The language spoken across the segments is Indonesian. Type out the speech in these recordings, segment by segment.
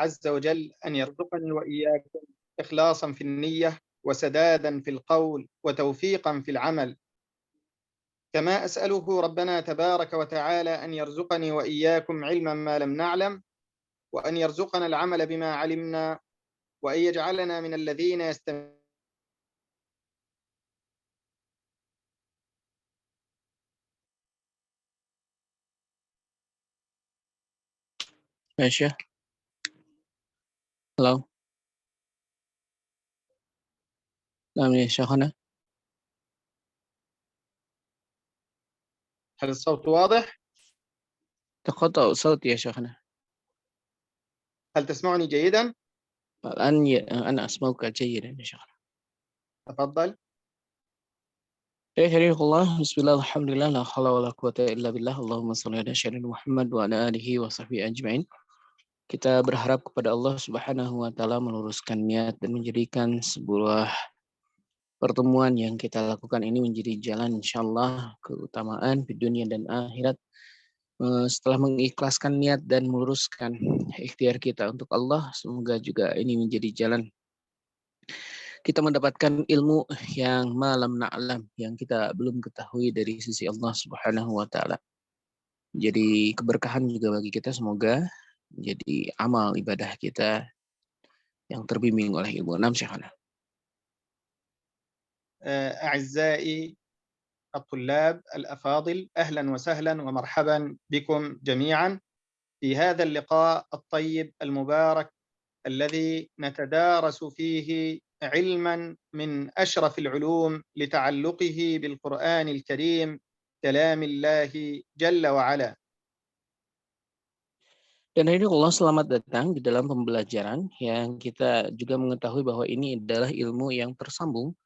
عز وجل أن يرزقني وإياكم إخلاصا في النية وسدادا في القول وتوفيقا في العمل، كما أسأله ربنا تبارك وتعالى أن يرزقني وإياكم علما ما لم نعلم، وأن يرزقنا العمل بما علمنا، وأن يجعلنا من الذين يستمعون. ماشي. Halo. نعم يا شيخنا. هل الصوت واضح؟ تقطع صوتي يا شيخنا. هل تسمعني جيدا؟ الآن أنا أسمعك جيدا يا شيخنا. تفضل. يا شريك الله، بسم الله الحمد لله لا حول ولا قوة إلا بالله. Allahumma shalli ala sayyidina Muhammad wa ala alihi wa sahbihi ajma'in. Kita berharap kepada Allah Subhanahu wa taala meluruskan niat dan menjadikan sebuah pertemuan yang kita lakukan ini menjadi jalan insyaallah keutamaan di dunia dan akhirat. Setelah mengikhlaskan niat dan meluruskan ikhtiar kita untuk Allah, semoga juga ini menjadi jalan kita mendapatkan ilmu yang malam na'lam, yang kita belum ketahui dari sisi Allah Subhanahu wa taala. Jadi keberkahan juga bagi kita, semoga menjadi amal ibadah kita yang terbimbing oleh ilmu. Naam Syekhana. أعزائي الطلاب الأفاضل، أهلا وسهلا ومرحبا بكم جميعا في هذا اللقاء الطيب المبارك الذي نتدارس فيه علما من أشرف العلوم لتعلقه بالقرآن الكريم كلام الله جل وعلا. Dan hari ini Allah, selamat datang di dalam pembelajaran yang kita juga mengetahui bahwa ini adalah ilmu yang tersambung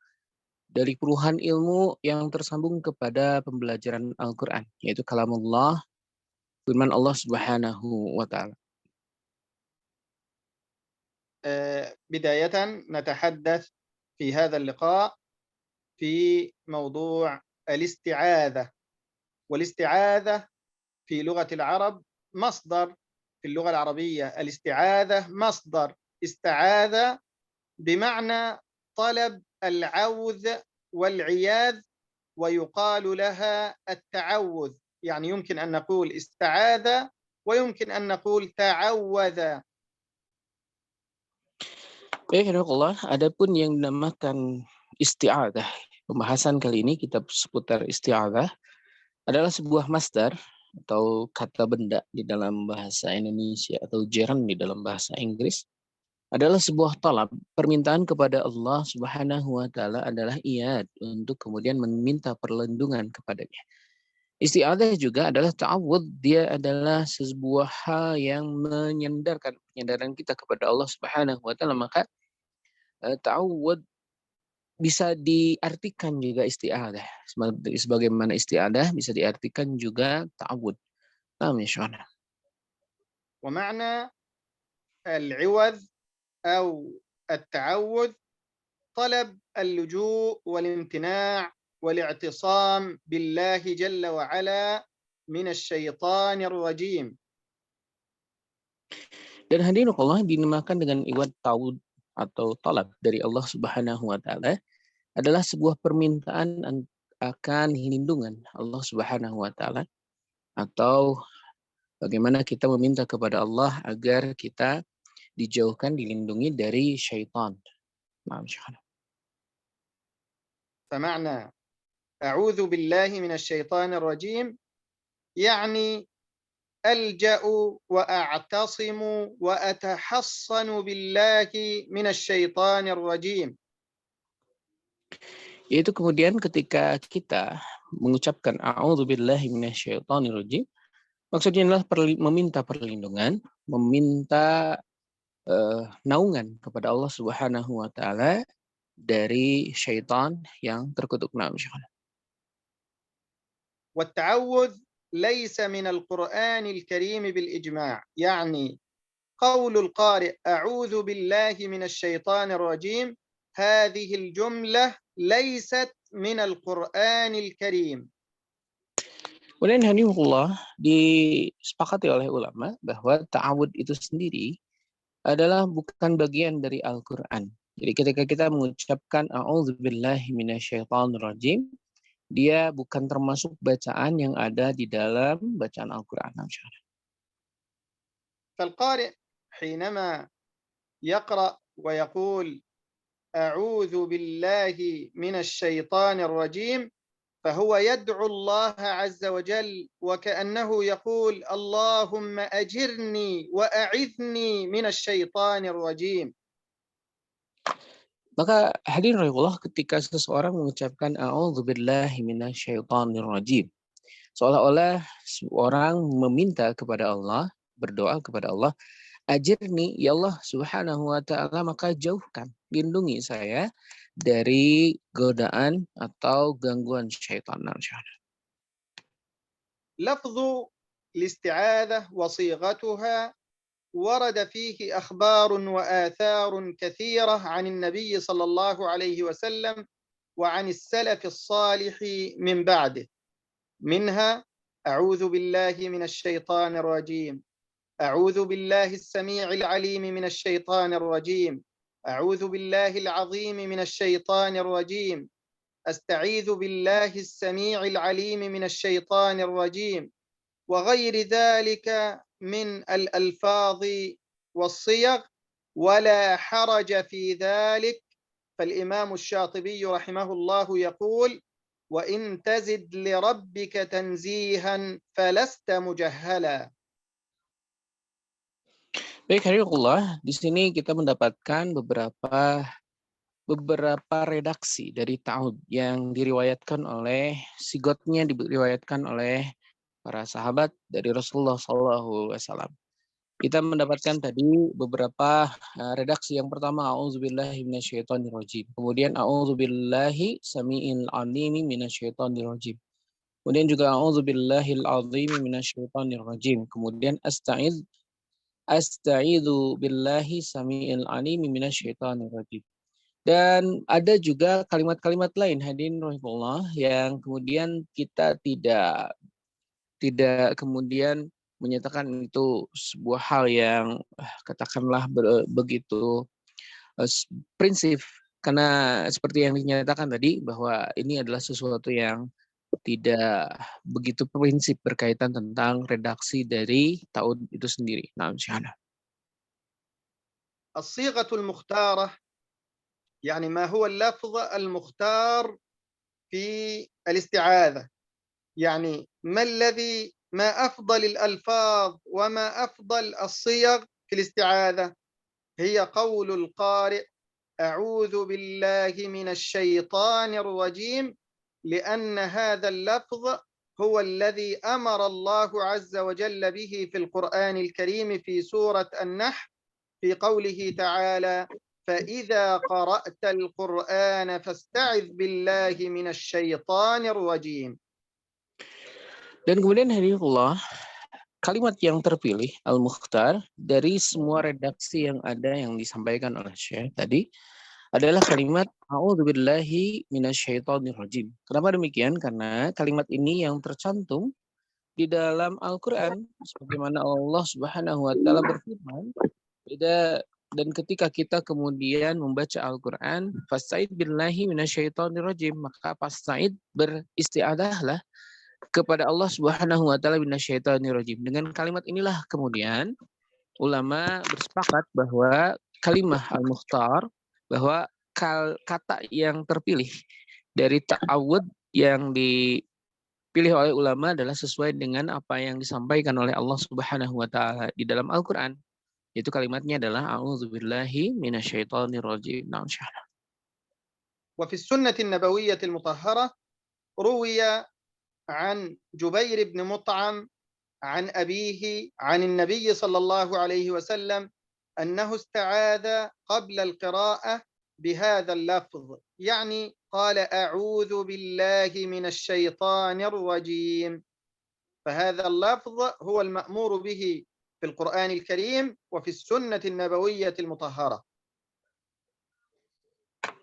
dari puluhan ilmu yang tersambung kepada pembelajaran Al-Quran, yaitu kalamullah, firman Allah Subhanahu wa taala. بداية نتحدث في هذا اللقاء في موضوع الاستعاذة. والاستعاذة في لغة العرب مصدر، في اللغة العربية الاستعاذة مصدر استعاذ بمعنى طلب العوذ والعياذ، ويقال لها التعوذ. يعني يمكن أن نقول استعاذ ويمكن أن نقول تعوذ. Allah, adapun yang dinamakan isti'adah, pembahasan kali ini kita seputar isti'adah adalah sebuah masdar atau kata benda di dalam bahasa Indonesia atau gerund di dalam bahasa Inggris, adalah sebuah talab, permintaan kepada Allah Subhanahu wa taala adalah iyad, untuk kemudian meminta perlindungan kepadanya. Isti'adah juga adalah ta'awud, dia adalah sebuah hal yang menyandarkan penyandaran kita kepada Allah Subhanahu wa taala. Maka ta'awud bisa diartikan juga isti'adah. Sebagaimana isti'adah bisa diartikan juga ta'awud. Paham ya, Syuhana? ومعنى العوذ أو التعوذ طلب اللجوء والامتناع والاعتصام بالله جل وعلا من الشيطان الرجيم. Dan hadirin Allah, dinamakan dengan iwad ta'awud atau talab dari Allah Subhanahu wa taala adalah sebuah permintaan akan lindungan Allah Subhanahu wa taala, atau bagaimana kita meminta kepada Allah agar kita dijauhkan, dilindungi dari syaitan. فمعنى أعوذ بالله من الشيطان الرجيم يعني ألجأ وأعتصم وأتحصن بالله من الشيطان الرجيم. Yaitu kemudian ketika kita mengucapkan a'udzubillahi minasyaitonirrajim, maksudnya adalah meminta perlindungan, meminta naungan kepada Allah Subhanahu wa taala dari syaitan yang terkutuk. والتعوذ ليس من القرآن الكريم بالإجماع، يعني قول القارئ أعوذ بالله من الشيطان الرجيم، هذه الجملة ليست من القرآن الكريم. Kemudian hanifullah disepakati oleh ulama bahwa ta'awud itu sendiri adalah bukan bagian dari Al-Quran. Jadi ketika kita mengucapkan a'udzubillahi minasyaitonirrajim, dia bukan termasuk bacaan yang ada di dalam bacaan Al-Quran. فالقارئ حينما يقرأ ويقول أعوذ بالله من الشيطان الرجيم فهو يدعو الله عز وجل وكأنه يقول اللهم أجرني وأعذني من الشيطان الرجيم. Maka hadirin rahimakumullah, ketika seseorang mengucapkan a'udzubillahi minasyaitonirrajim, seolah-olah seorang meminta kepada Allah, berdoa kepada Allah, ajirni ya Allah subhanahu wa ta'ala, maka jauhkan, lindungi saya dari godaan atau gangguan syaitan. لفظ الاستعاذة وصيغتها ورد فيه أخبار وآثار كثيرة عن النبي صلى الله عليه وسلم وعن السلف الصالح من بعده، منها أعوذ بالله من الشيطان الرجيم، أعوذ بالله السميع العليم من الشيطان الرجيم، أعوذ بالله العظيم من الشيطان الرجيم، أستعيذ بالله السميع العليم من الشيطان الرجيم، وغير ذلك من الألفاظ والصيغ، ولا حرج في ذلك. فالإمام الشاطبي رحمه الله يقول وإن تزد لربك تنزيها فلست مجهلا. Baik, hadirin, di sini kita mendapatkan beberapa redaksi dari ta'awud yang diriwayatkan oleh sigotnya, diriwayatkan oleh para sahabat dari Rasulullah SAW. Kita mendapatkan tadi beberapa redaksi. Yang pertama, a'udzubillahi minasyaitonirrajim. Kemudian a'udzubillahi samiil alimi minasyaitonirrajim. Kemudian juga a'udzubillahil azimi minasyaitonirrajim. Kemudian Asta'idzu billahi samiil alimi minasyaitonirrajim. Dan ada juga kalimat-kalimat lain, hadirin rahimakumullah, yang kemudian kita tidak kemudian menyatakan itu sebuah hal yang katakanlah begitu prinsip, karena seperti yang dinyatakan tadi bahwa ini adalah sesuatu yang tidak begitu prinsip berkaitan tentang redaksi dari ta'awud itu sendiri. Nah, insyaallah. الصيغة المختارة يعني ما هو اللفظ المختار في الاستعاذة، يعني ما أفضل الألفاظ وما أفضل الصيغ في الاستعاذة؟ هي قول القارئ أعوذ بالله من الشيطان الرجيم، لأن هذا اللفظ هو الذي أمر الله عز وجل به في القرآن الكريم في سورة النحل في قوله تعالى فإذا قرأت القرآن فاستعذ بالله من الشيطان الرجيم. Dan kemudian hadirinullah, kalimat yang terpilih al-mukhtar dari semua redaksi yang ada yang disampaikan oleh Syekh tadi adalah kalimat a'udzubillahi minasyaitonirrajim. Kenapa demikian? Karena kalimat ini yang tercantum di dalam Al-Qur'an, sebagaimana Allah Subhanahu wa taala berfirman, dan ketika kita kemudian membaca Al-Qur'an, fasta'id billahi minasyaitonirrajim, maka fasta'id, beristi'adzahlah kepada Allah Subhanahu wa taala minasyaitonirrajim. Dengan kalimat inilah kemudian ulama bersepakat bahwa kalimah al-mukhtar, bahwa kata yang terpilih dari ta'awud yang dipilih oleh ulama adalah sesuai dengan apa yang disampaikan oleh Allah Subhanahu wa taala di dalam Al-Qur'an. Itu kalimatnya adalah a'udzubillahi minasyaitonirrajim. Nah, insyaallah. وفي السنة النبوية المطهرة روي عن جبير بن مطعم عن أبيه عن النبي صلى الله عليه وسلم أنه استعاذ قبل القراءة بهذا اللفظ، يعني قال أعوذ بالله من الشيطان الرجيم. فهذا اللفظ هو المأمور به في القرآن الكريم وفي السنة النبوية المطهرة.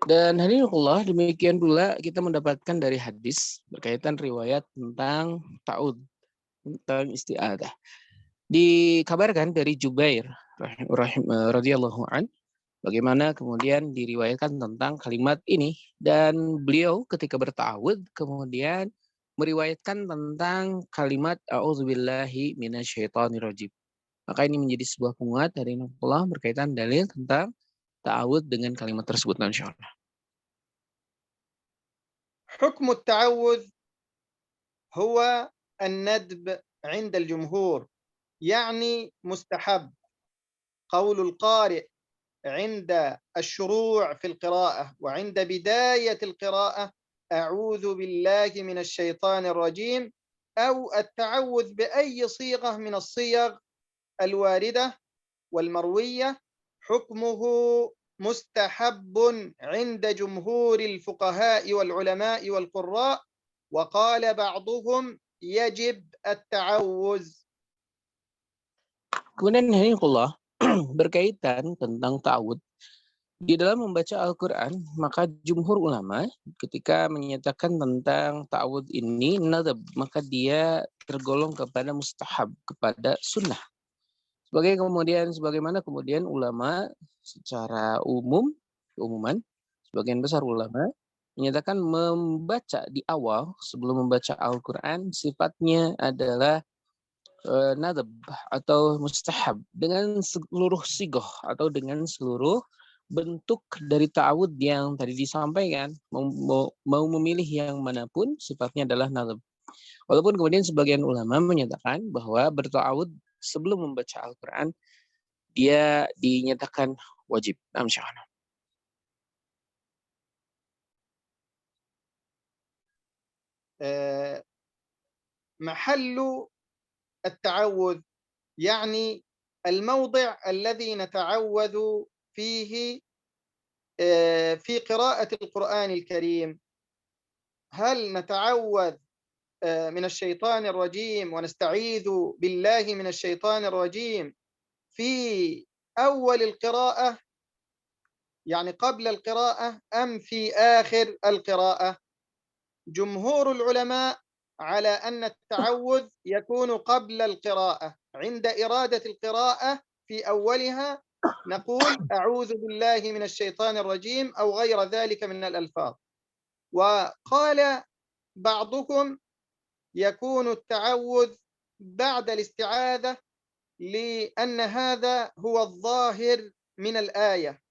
Dan hadirinullah, demikian pula kita mendapatkan dari hadis berkaitan riwayat tentang ta'ud, tentang isti'adah. Dikabarkan dari Jubair radhiyallahu an, bagaimana kemudian diriwayatkan tentang kalimat ini, dan beliau ketika berta'awudz kemudian meriwayatkan tentang kalimat a'udzubillahi minasyaitonirrajim. Maka ini menjadi sebuah penguat dari Allah berkaitan dalil tentang ta'awudz dengan kalimat tersebut, insyaallah. حكم التعوذ هو الندب عند الجمهور، يعني مستحب. قول القارئ عند الشروع في القراءة وعند بداية القراءة أعوذ بالله من الشيطان الرجيم، أو التعوذ بأي صيغة من الصيغ الواردة والمروية، حكمه مستحب عند جمهور الفقهاء والعلماء والقراء، وقال بعضهم يجب التعوذ. Kemudian Allah berkaitan tentang ta'awudz di dalam membaca Al-Quran, maka jumhur ulama ketika menyatakan tentang ta'awudz ini nadab, maka dia tergolong kepada mustahab, kepada sunnah. Sebagaimana kemudian ulama secara umuman, sebagian besar ulama menyatakan membaca di awal sebelum membaca Al-Quran sifatnya adalah nadab atau mustahab dengan seluruh sigoh atau dengan seluruh bentuk dari ta'awudz yang tadi disampaikan, mau memilih yang manapun sifatnya adalah nadab. Walaupun kemudian sebagian ulama menyatakan bahwa berta'awudz sebelum membaca Al-Quran dia dinyatakan wajib. Insyaallah. محل التعوذ يعني الموضع الذي نتعوذ فيه في قراءة القرآن الكريم. هل نتعوذ من الشيطان الرجيم ونستعيذ بالله من الشيطان الرجيم في أول القراءة، يعني قبل القراءة، أم في آخر القراءة؟ جمهور العلماء على أن التعوذ يكون قبل القراءة، عند إرادة القراءة في أولها نقول أعوذ بالله من الشيطان الرجيم أو غير ذلك من الألفاظ. وقال بعضهم يكون التعوذ بعد الاستعاذة، لأن هذا هو الظاهر من الآية.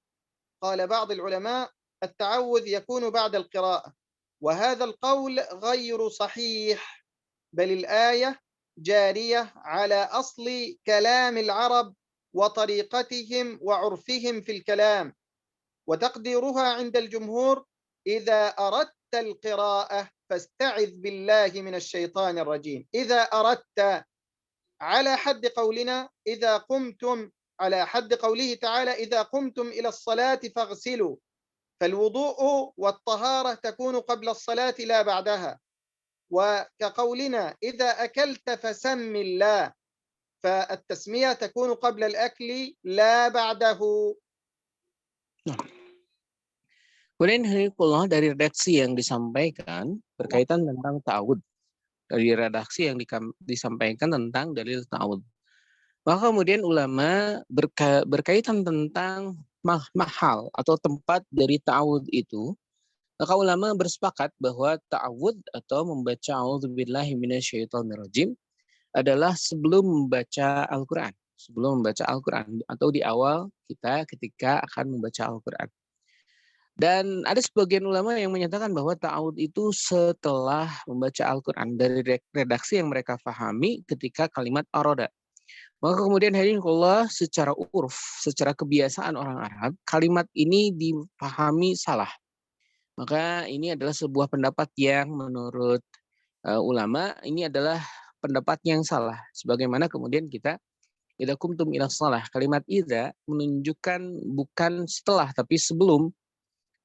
قال بعض العلماء التعوذ يكون بعد القراءة، وهذا القول غير صحيح، بل الآية جارية على أصل كلام العرب وطريقتهم وعرفهم في الكلام، وتقديرها عند الجمهور إذا أردت القراءة فاستعذ بالله من الشيطان الرجيم. إذا أردت، على حد قولنا إذا قمتم، على حد قوله تعالى إذا قمتم إلى الصلاة فاغسلوا، فالوضوء والطهارة تكون قبل الصلاة لا بعدها. وكقولنا إذا أكلت فسم الله، فالتسمية تكون قبل الأكل لا بعده. Kemudian hikmah dari redaksi yang disampaikan berkaitan tentang ta'awudz, dari redaksi yang disampaikan tentang dalil ta'awudz. Maka kemudian ulama berkaitan tentang mahal atau tempat dari ta'awudz itu, maka ulama bersepakat bahwa ta'awudz atau membaca a'udzubillahi minasyaitonirrajim adalah sebelum membaca Al-Quran. Sebelum membaca Al-Quran atau di awal kita ketika akan membaca Al-Quran. Dan ada sebagian ulama yang menyatakan bahwa ta'awudz itu setelah membaca Al-Quran, dari redaksi yang mereka pahami ketika kalimat aroda. Maka kemudian Allah secara urf, secara kebiasaan orang Arab, kalimat ini dipahami salah. Maka ini adalah sebuah pendapat yang menurut ulama ini adalah pendapat yang salah. Sebagaimana kemudian kita idza kumtum ila shalah, kalimat idza menunjukkan bukan setelah tapi sebelum.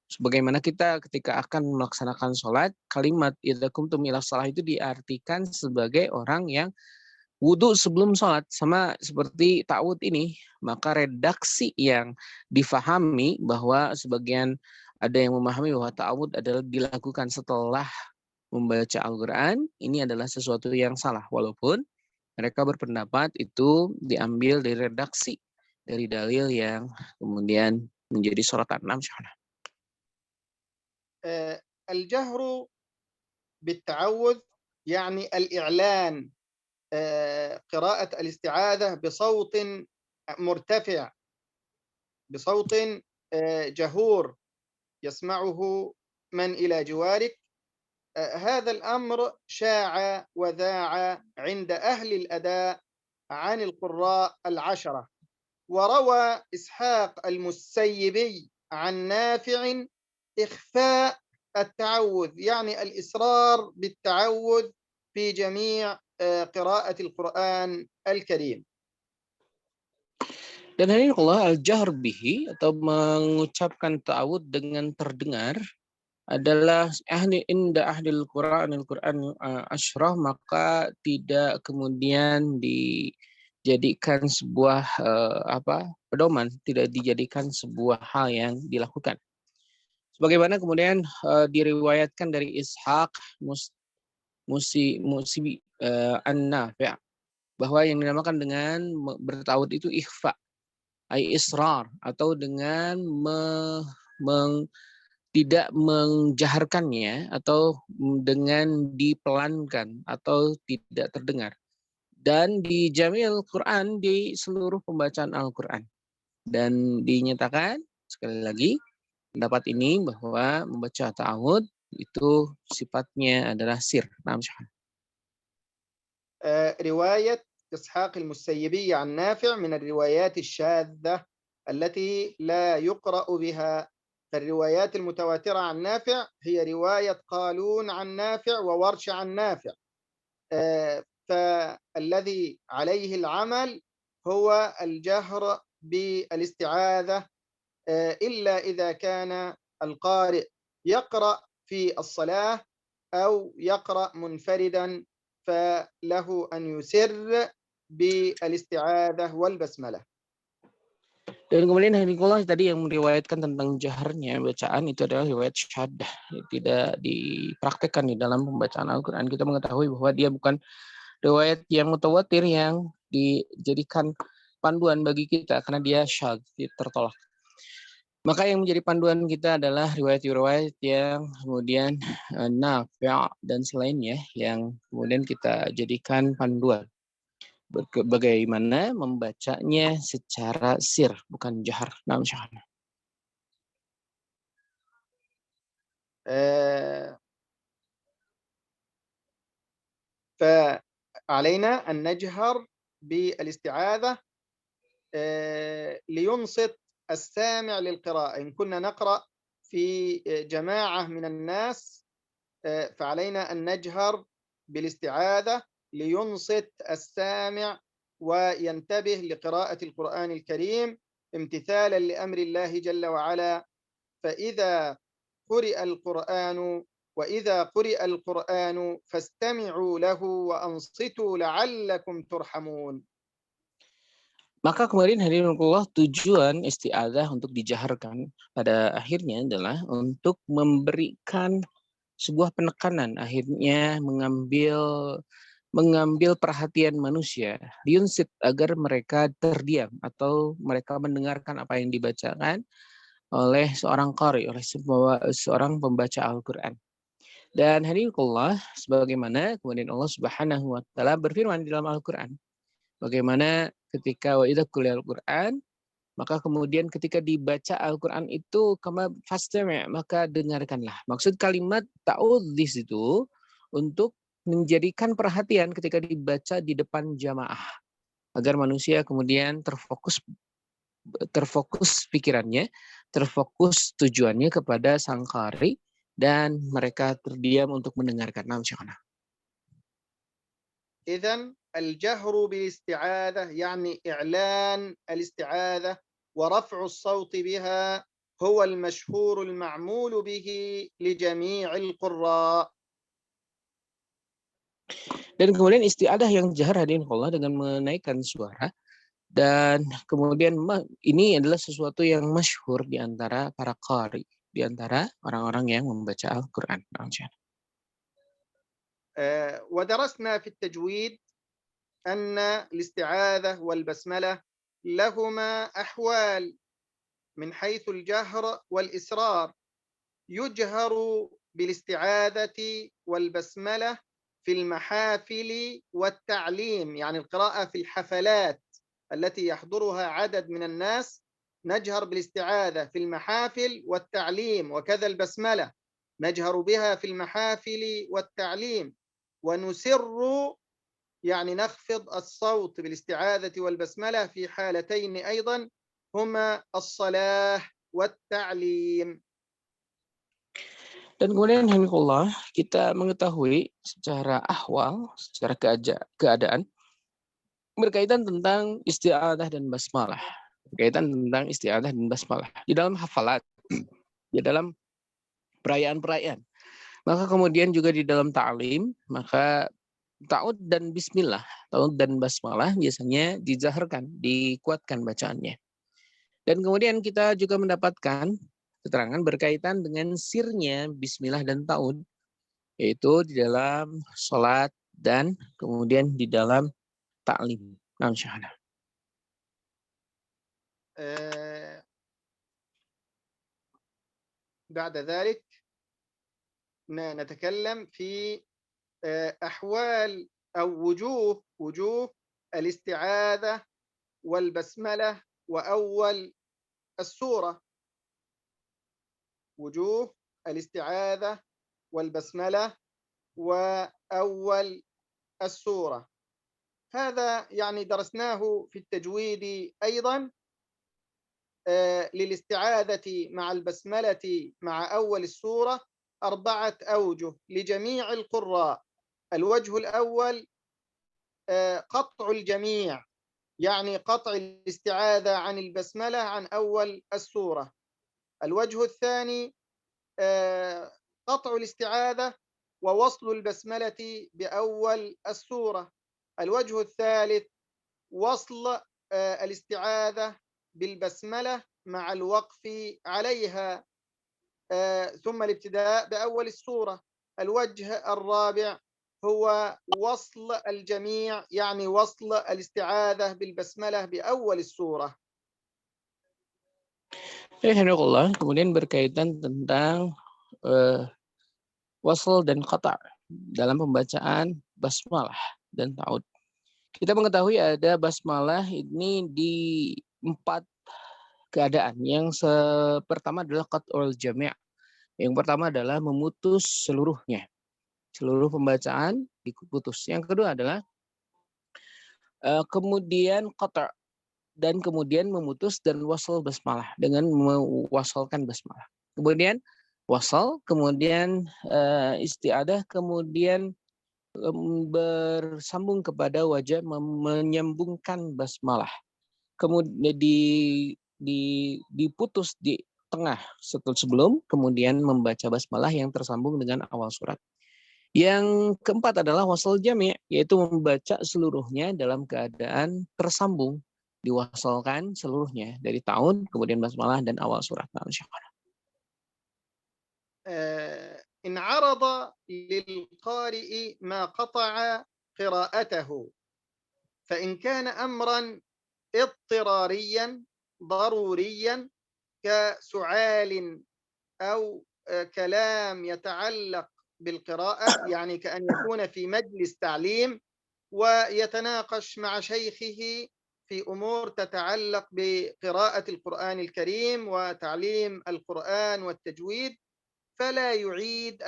Sebagaimana kita ketika akan melaksanakan sholat, kalimat idza kumtum ila shalah itu diartikan sebagai orang yang wudhu sebelum sholat, sama seperti ta'awudz ini. Maka redaksi yang difahami bahwa sebagian ada yang memahami bahwa ta'awudz adalah dilakukan setelah membaca Al-Quran, ini adalah sesuatu yang salah. Walaupun mereka berpendapat itu diambil dari redaksi dari dalil yang kemudian menjadi sorotan. Nah, الجهر بالتعوذ يعني الإعلان، قراءة الاستعاذة بصوت مرتفع، بصوت جهور يسمعه من إلى جوارك. هذا الأمر شاع وذاع عند أهل الأداء عن القراء العشرة. وروى إسحاق المسيبي عن نافع إخفاء التعوذ، يعني الإصرار بالتعوذ في جميع قراءة القرآن الكريم. dan ini Allah al-jahr bihi atau mengucapkan ta'awud dengan terdengar adalah ahli Qur'an asyrah, maka tidak kemudian dijadikan sebuah pedoman, tidak dijadikan sebuah hal yang dilakukan. Sebagaimana kemudian diriwayatkan dari Ishaq Musibi an-Nafi' bahwa yang dinamakan dengan bertawud itu ikhfa, israr, atau dengan tidak menjaharkannya atau dengan dipelankan atau tidak terdengar. Dan di Jami'ul Quran, di seluruh pembacaan Al-Quran. Dan dinyatakan sekali lagi pendapat ini bahwa membaca ta'awud itu sifatnya adalah sir. رواية إسحاق المسيبي عن نافع من الروايات الشاذة التي لا يقرأ بها. الروايات المتواترة عن نافع هي رواية قالون عن نافع وورش عن نافع، فالذي عليه العمل هو الجهر بالاستعاذة، إلا إذا كان القارئ يقرأ في الصلاة أو يقرأ منفردا فله أن يسر بالاستعاذة والبسملة. Dan kemudian Hadikullah tadi yang meriwayatkan tentang jaharnya bacaan itu adalah riwayat syaddah, tidak dipraktekkan di dalam pembacaan Al-Quran. Kita mengetahui bahwa dia bukan riwayat yang mutawatir yang dijadikan panduan bagi kita karena dia syadz, tertolak. Maka yang menjadi panduan kita adalah riwayat-riwayat yang kemudian Nafi' dan selainnya yang kemudian kita jadikan panduan. Bagaimana membacanya secara sir, bukan jahar. Naam syahana. فعلينا أن نجهر بالاستعاذة لينصت السامع للقراءة. إن كنا نقرأ في جماعة من الناس فعلينا أن نجهر بالاستعاذة لينصت السامع وينتبه لقراءة القرآن الكريم امتثالا لأمر الله جل وعلا. فإذا قرئ القرآن فاستمعوا له وأنصتوا لعلكم ترحمون. Maka kemudian hadirin Allah, tujuan isti'adzah untuk dijaharkan pada akhirnya adalah untuk memberikan sebuah penekanan, akhirnya mengambil perhatian manusia, yunsit, agar mereka terdiam atau mereka mendengarkan apa yang dibacakan oleh seorang qari, oleh seorang pembaca Al-Quran. Dan hadirinullah, sebagaimana kemudian Allah Subhanahu wa taala berfirman di dalam Al-Quran, bagaimana ketika wa idza quri'al Quran, maka kemudian ketika dibaca Al-Quran itu fastami', maka dengarkanlah. Maksud kalimat ta'udz di situ untuk menjadikan perhatian ketika dibaca di depan jamaah agar manusia kemudian terfokus pikirannya, terfokus tujuannya kepada sang qari, dan mereka terdiam untuk mendengarkan. Naam syaikhana. إذن الجهر بالاستعاذة يعني إعلان الاستعاذة ورفع الصوت بها هو المشهور المعمول به لجميع القراء. Dan kemudian isti'adah yang jahar hadirin Allah dengan menaikkan suara, dan kemudian ini adalah sesuatu yang masyhur di antara para qari, di antara orang-orang yang membaca Al-Quran. ودرسنا في التجويد أن الاستعاذة والبسملة لهما أحوال من حيث الجهر والإسرار. يجهر بالاستعاذة والبسملة في المحافل والتعليم، يعني القراءة في الحفلات التي يحضرها عدد من الناس نجهر بالاستعاذة في المحافل والتعليم، وكذا البسملة نجهر بها في المحافل والتعليم. ونسر يعني نخفض الصوت بالاستعاذة والبسملة في حالتين أيضا، هما الصلاة والتعليم. Dan kemudian Hamidullah, kita mengetahui secara ahwal, secara keadaan berkaitan tentang isti'adah dan basmalah. Berkaitan tentang isti'adah dan basmalah di dalam hafalat, di dalam perayaan-perayaan. Maka kemudian juga di dalam ta'lim, maka ta'ud dan bismillah, ta'ud dan basmalah biasanya dizaharkan, dikuatkan bacaannya. Dan kemudian kita juga mendapatkan keterangan berkaitan dengan sirnya bismillah dan ta'ud, yaitu di dalam sholat dan kemudian di dalam ta'lim. Nah, syahada. بعد ذلك نتكلم في أحوال أو وجوه الاستعاذة والبسملة وأول السورة. وجوه الاستعاذة والبسملة وأول السورة، هذا يعني درسناه في التجويد أيضا. للاستعاذة مع البسملة مع أول السورة 4 أوجه لجميع القراء. الوجه الأول قطع الجميع، يعني قطع الاستعاذة عن البسملة عن أول السورة. الوجه الثاني قطع الاستعاذة ووصل البسملة بأول السورة. الوجه الثالث وصل الاستعاذة بالبسملة مع الوقف عليها ثم الابتداء بأول السورة. الوجه الرابع هو وصل الجميع، يعني وصل الاستعاذة بالبسملة بأول السورة. Alhamdulillah, kemudian berkaitan tentang wasl dan qata' dalam pembacaan basmalah dan ta'ud. Kita mengetahui ada basmalah ini di 4 keadaan. Yang pertama adalah qat'ul jami'. Yang pertama adalah memutus seluruhnya. Seluruh pembacaan diputus. Yang kedua adalah kemudian qata' dan kemudian memutus dan wasal basmalah dengan mewasalkan basmalah. Kemudian wasal, kemudian isti'adah, kemudian bersambung kepada wajah menyambungkan basmalah. Kemudian diputus di tengah sebelum kemudian membaca basmalah yang tersambung dengan awal surat. Yang keempat adalah wasal jami', yaitu membaca seluruhnya dalam keadaan tersambung, diwasalkan seluruhnya dari ta'ud, kemudian basmalah dan awal surat. إن عرض للقارئ ما قطع قراءته فإن كان أمرا اضطراريا ضروريا كسعال أو كلام يتعلق بالقراءة، يعني كأن يكون في مجلس تعليم ويتناقش مع شيخه في أمور تتعلق بقراءة القرآن الكريم وتعليم القرآن والتجويد، فلا يعيد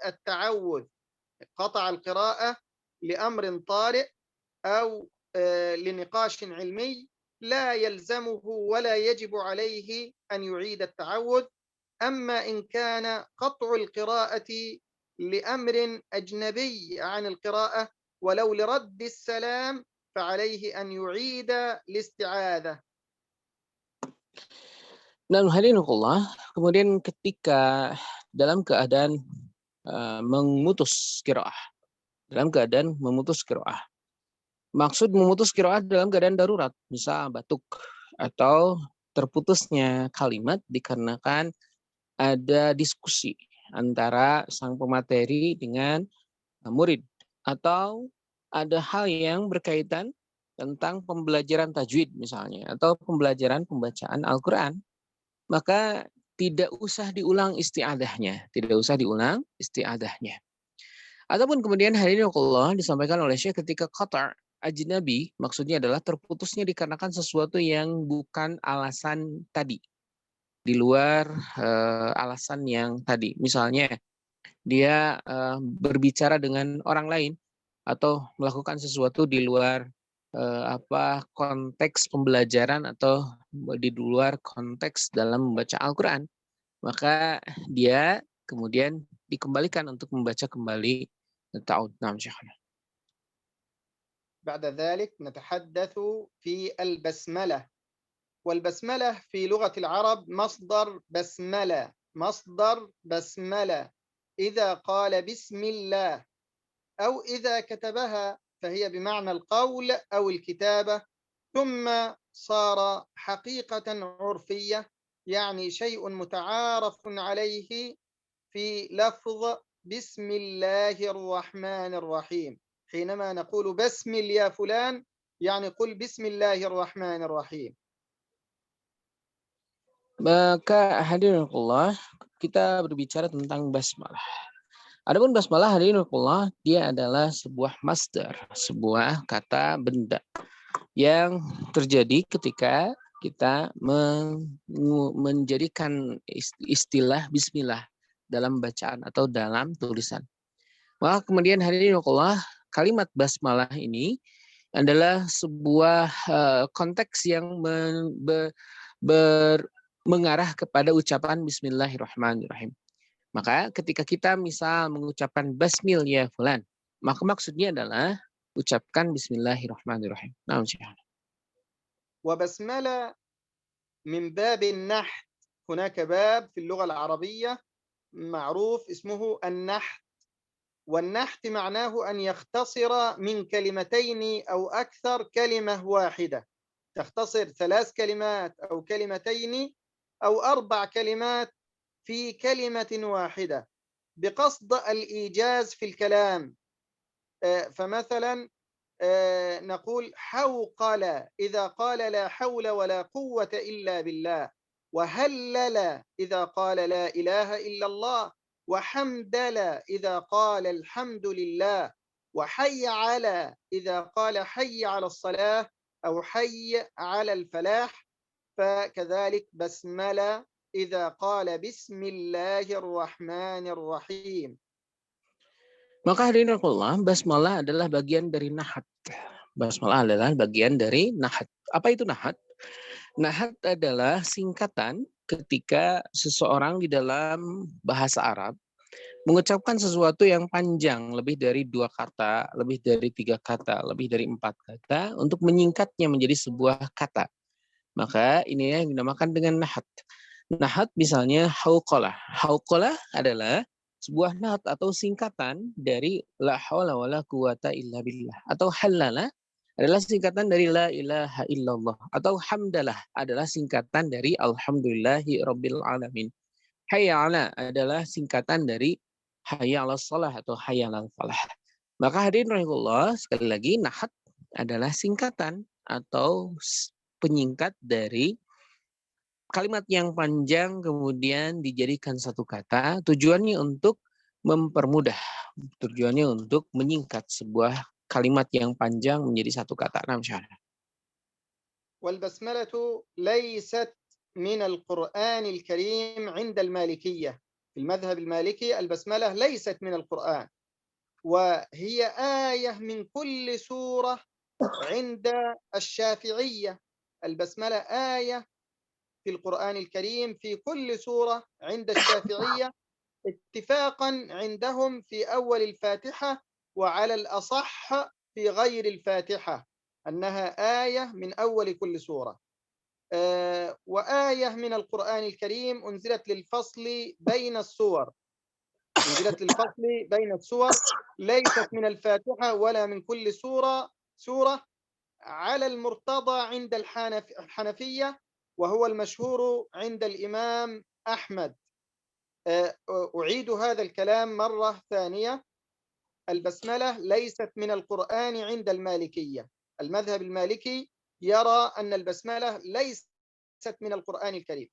التعوذ. قطع القراءة لأمر طارئ أو لنقاش علمي لا يلزمه ولا يجب عليه أن يعيد التعوذ. أما إن كان قطع القراءة لأمر أجنبي عن القراءة ولو لرد السلام فعليه أن يعيد الاستعاذة. Dan hadirinullah, kemudian ketika dalam keadaan memutus qiraah, maksud memutus qiraah dalam keadaan darurat, misal batuk atau terputusnya kalimat dikarenakan ada diskusi antara sang pemateri dengan murid, atau ada hal yang berkaitan tentang pembelajaran tajwid misalnya, atau pembelajaran pembacaan Al-Quran, maka tidak usah diulang isti'adahnya. Tidak usah diulang isti'adahnya. Ataupun kemudian hadirin Allah disampaikan oleh Syekh ketika qata' ajnabi, maksudnya adalah terputusnya dikarenakan sesuatu yang bukan alasan tadi. Di luar alasan yang tadi. Misalnya dia berbicara dengan orang lain atau melakukan sesuatu di luar konteks pembelajaran atau di luar konteks dalam membaca Al-Quran, maka dia kemudian dikembalikan untuk membaca kembali ta'ud. Naam Syekhana. بعد ذلك نتحدث في البسملة. والبسملة في لغة العرب مصدر بسملة، مصدر بسملة. إذا قال بسم الله أو إذا كتبها فهي بمعنى القول أو الكتابة، ثم صار حقيقة عرفية، يعني شيء متعارف عليه في لفظ بسم الله الرحمن الرحيم. حينما نقول بسمل يا فلان يعني قل بسم الله الرحمن الرحيم. Maka hadirin Allah, kita berbicara tentang basmalah. Adapun basmalah hadirin Allah, dia adalah sebuah masdar, sebuah kata benda yang terjadi ketika kita menjadikan istilah bismillah dalam bacaan atau dalam tulisan. Maka kemudian hadirin Allah, kalimat basmalah ini adalah sebuah konteks yang mengarah kepada ucapan Bismillahirrahmanirrahim. Maka ketika kita misal mengucapkan Basmil ya fulan, maka maksudnya adalah ucapkan Bismillahirrahmanirrahim. Naam Syekh. وبسملة من باب النحت. هناك باب في اللغة العربية معروف اسمه النحت، والنحت معناه أن يختصر من كلمتين أو أكثر كلمة واحدة، تختصر 3 كلمات أو كلمتين أو 4 كلمات في كلمة واحدة بقصد الإيجاز في الكلام. فمثلا نقول حوقل إذا قال لا حول ولا قوة إلا بالله، وهلل إذا قال لا إله إلا الله، وحمدل إذا قال الحمد لله، وحي على إذا قال حي على الصلاة أو حي على الفلاح. فكذلك بسملة إذا قال بسم الله الرحمن الرحيم. Maka hadirin Allah, basmalah adalah bagian dari nahat. Basmalah adalah bagian dari nahat. Apa itu nahat? Nahat adalah singkatan ketika seseorang di dalam bahasa Arab mengucapkan sesuatu yang panjang, lebih dari 2 kata, lebih dari 3 kata, lebih dari 4 kata, untuk menyingkatnya menjadi sebuah kata. Maka ini yang dinamakan dengan nahat. Nahat misalnya hauqalah. Hauqalah adalah sebuah nahat atau singkatan dari la haula wala quwata illa billah. Atau halala adalah singkatan dari la ilaha illallah. Atau hamdalah adalah singkatan dari alhamdulillahi rabbil alamin. Hayya ala adalah singkatan dari hayya ala salah atau hayya ala falah. Maka hadirin rahimahullah, sekali lagi nahat adalah singkatan atau penyingkat dari kalimat yang panjang kemudian dijadikan satu kata, tujuannya untuk mempermudah, tujuannya untuk menyingkat sebuah kalimat yang panjang menjadi satu kata. Nah, misalnya. والبسملة ليست من القرآن الكريم عند المالكية. في المذهب المالكي البسملة ليست من القرآن، وهي آية من كل سورة عند الشافعية. البسملة آية في القرآن الكريم في كل سورة عند الشافعية، اتفاقا عندهم في أول الفاتحة، وعلى الأصح في غير الفاتحة أنها آية من أول كل سورة. وآية من القرآن الكريم أنزلت للفصل بين السور، أنزلت للفصل بين السور، ليست من الفاتحة ولا من كل سورة على المرتضى عند الحنفية، وهو المشهور عند الإمام أحمد. أعيد هذا الكلام مرة ثانية، البسملة ليست من القرآن عند المالكية، المذهب المالكي يرى أن البسملة ليست من القرآن الكريم،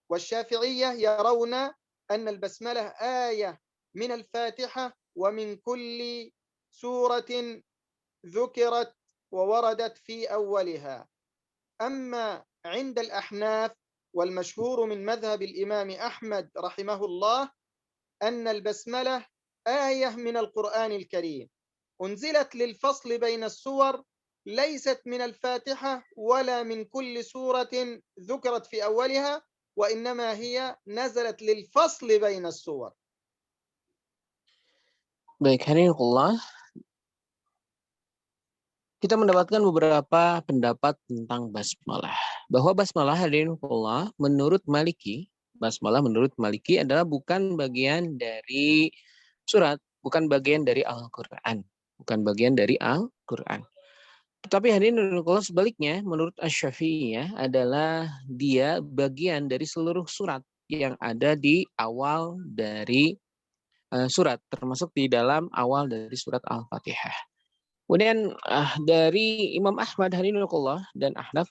والشافعية يرون أن البسملة آية من الفاتحة ومن كل سورة ذكرت ووردت في أولها. أما عند الأحناف والمشهور من مذهب الإمام أحمد رحمه الله أن البسملة آية من القرآن الكريم، أنزلت للفصل بين السور، ليست من الفاتحة ولا من كل سورة ذكرت في أولها، وإنما هي نزلت للفصل بين السور. Baik, hadirinullah, kita mendapatkan beberapa pendapat tentang basmalah. Bahwa basmalah, hadirinullah, menurut Maliki, basmalah menurut Maliki adalah bukan bagian dari surat, bukan bagian dari Al-Quran. Bukan bagian dari Al-Quran. Tetapi hadirinullah, sebaliknya, menurut Asy-Syafi'iyah adalah dia bagian dari seluruh surat yang ada di awal dari surat, termasuk di dalam awal dari surat Al-Fatihah. Kemudian dari Imam Ahmad hadirinullah dan Ahnaf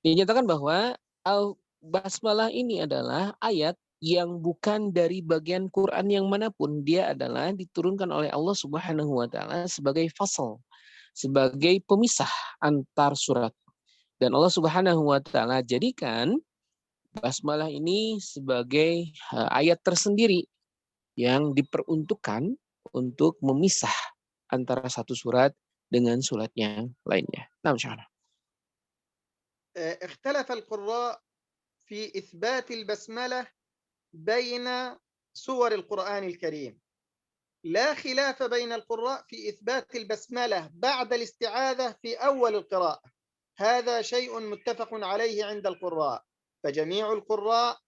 dinyatakan bahwa Al-Basmalah ini adalah ayat yang bukan dari bagian Quran yang manapun, dia adalah diturunkan oleh Allah Subhanahu wa taala sebagai fasal, sebagai pemisah antar surat. Dan Allah Subhanahu wa taala jadikan basmalah ini sebagai ayat tersendiri yang diperuntukkan untuk memisah antara satu surat dengan surat yang lainnya. Nah, insyaallah. اختلف القراء في إثبات البسملة بين سور القرآن الكريم. لا خلاف بين القراء في إثبات البسملة بعد الاستعاذة في أول القراءة، هذا شيء متفق عليه عند القراء، فجميع القراء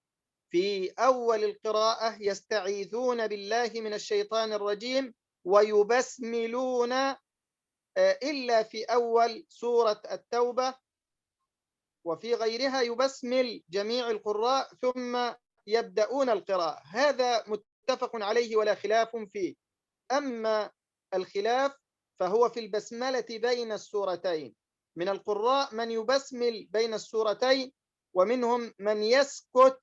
في أول القراءة يستعيذون بالله من الشيطان الرجيم ويبسملون إلا في أول سورة التوبة، وفي غيرها يبسمل جميع القراء ثم يبدأون القراءة، هذا متفق عليه ولا خلاف فيه. أما الخلاف فهو في البسملة بين السورتين، من القراء من يبسمل بين السورتين، ومنهم من يسكت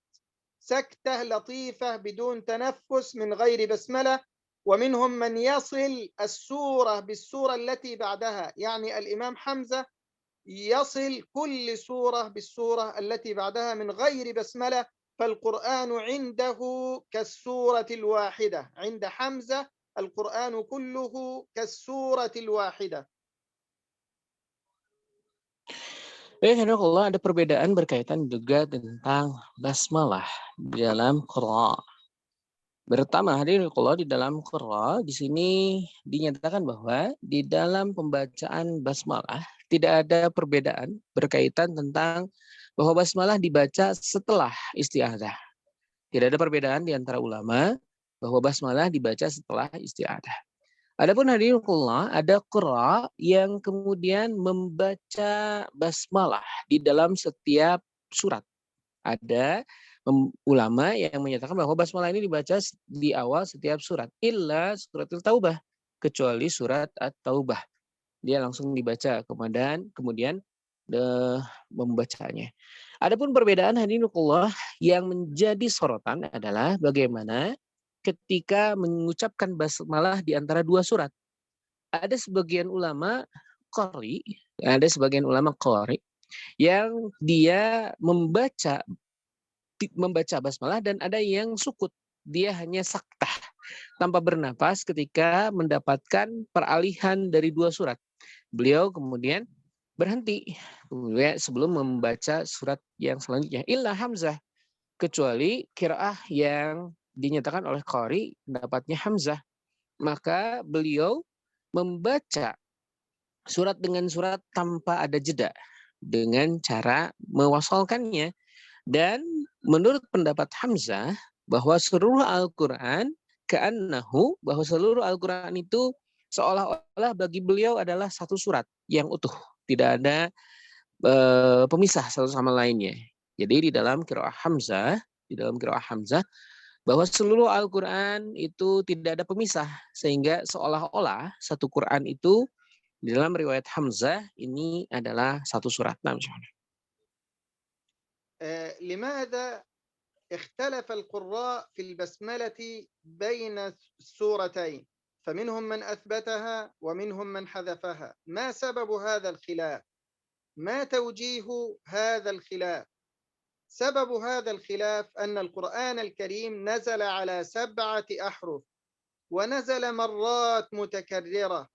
سكتة لطيفة بدون تنفس من غير بسملة، ومنهم من يصل السورة بالسورة التي بعدها، يعني الإمام حمزة يصل كل سورة بالسورة التي بعدها من غير بسملة، فالقرآن عنده كالسورة الواحدة، عند حمزة القرآن كله كالسورة الواحدة. Alhamdulillah, ada perbedaan berkaitan juga tentang basmalah di dalam Qur'an. Pertama, hadirinullah, di dalam Qur'an di sini dinyatakan bahwa di dalam pembacaan basmalah tidak ada perbedaan berkaitan tentang bahwa basmalah dibaca setelah isti'adzah. Tidak ada perbedaan di antara ulama bahwa basmalah dibaca setelah isti'adzah. Adapun hadirinullah, ada qira yang kemudian membaca basmalah di dalam setiap surat. Ada ulama yang menyatakan bahwa basmalah ini dibaca di awal setiap surat, illa surat At-Taubah, kecuali surat At-Taubah. Dia langsung dibaca, kemudian membacanya. Adapun perbedaan hadirinullah yang menjadi sorotan adalah bagaimana ketika mengucapkan basmalah di antara dua surat. Ada sebagian ulama qari yang dia membaca basmalah, dan ada yang sukut. Dia hanya saktah tanpa bernapas ketika mendapatkan peralihan dari dua surat. Beliau kemudian berhenti sebelum membaca surat yang selanjutnya. Illa Hamzah, kecuali qiraah yang dinyatakan oleh qari pendapatnya Hamzah, maka beliau membaca surat dengan surat tanpa ada jeda dengan cara mewasalkannya. Dan menurut pendapat Hamzah bahwa seluruh Al-Quran ka'annahu, bahwa seluruh Al-Quran itu seolah-olah bagi beliau adalah satu surat yang utuh, tidak ada pemisah satu sama lainnya. Jadi di dalam qiraah Hamzah bahwa seluruh Al-Quran itu tidak ada pemisah, sehingga seolah-olah satu Quran itu Di dalam riwayat Hamzah ini adalah satu surat. Nah, misalnya. لماذا اختلف القراء في البسملة بين السورتين؟ فمنهم من أثبتها ومنهم من حذفها. ما سبب هذا الخلاف؟ ما توجيه هذا الخلاف؟ سبب هذا الخلاف أن القرآن الكريم نزل على 7 أحرف، ونزل مرات متكررة،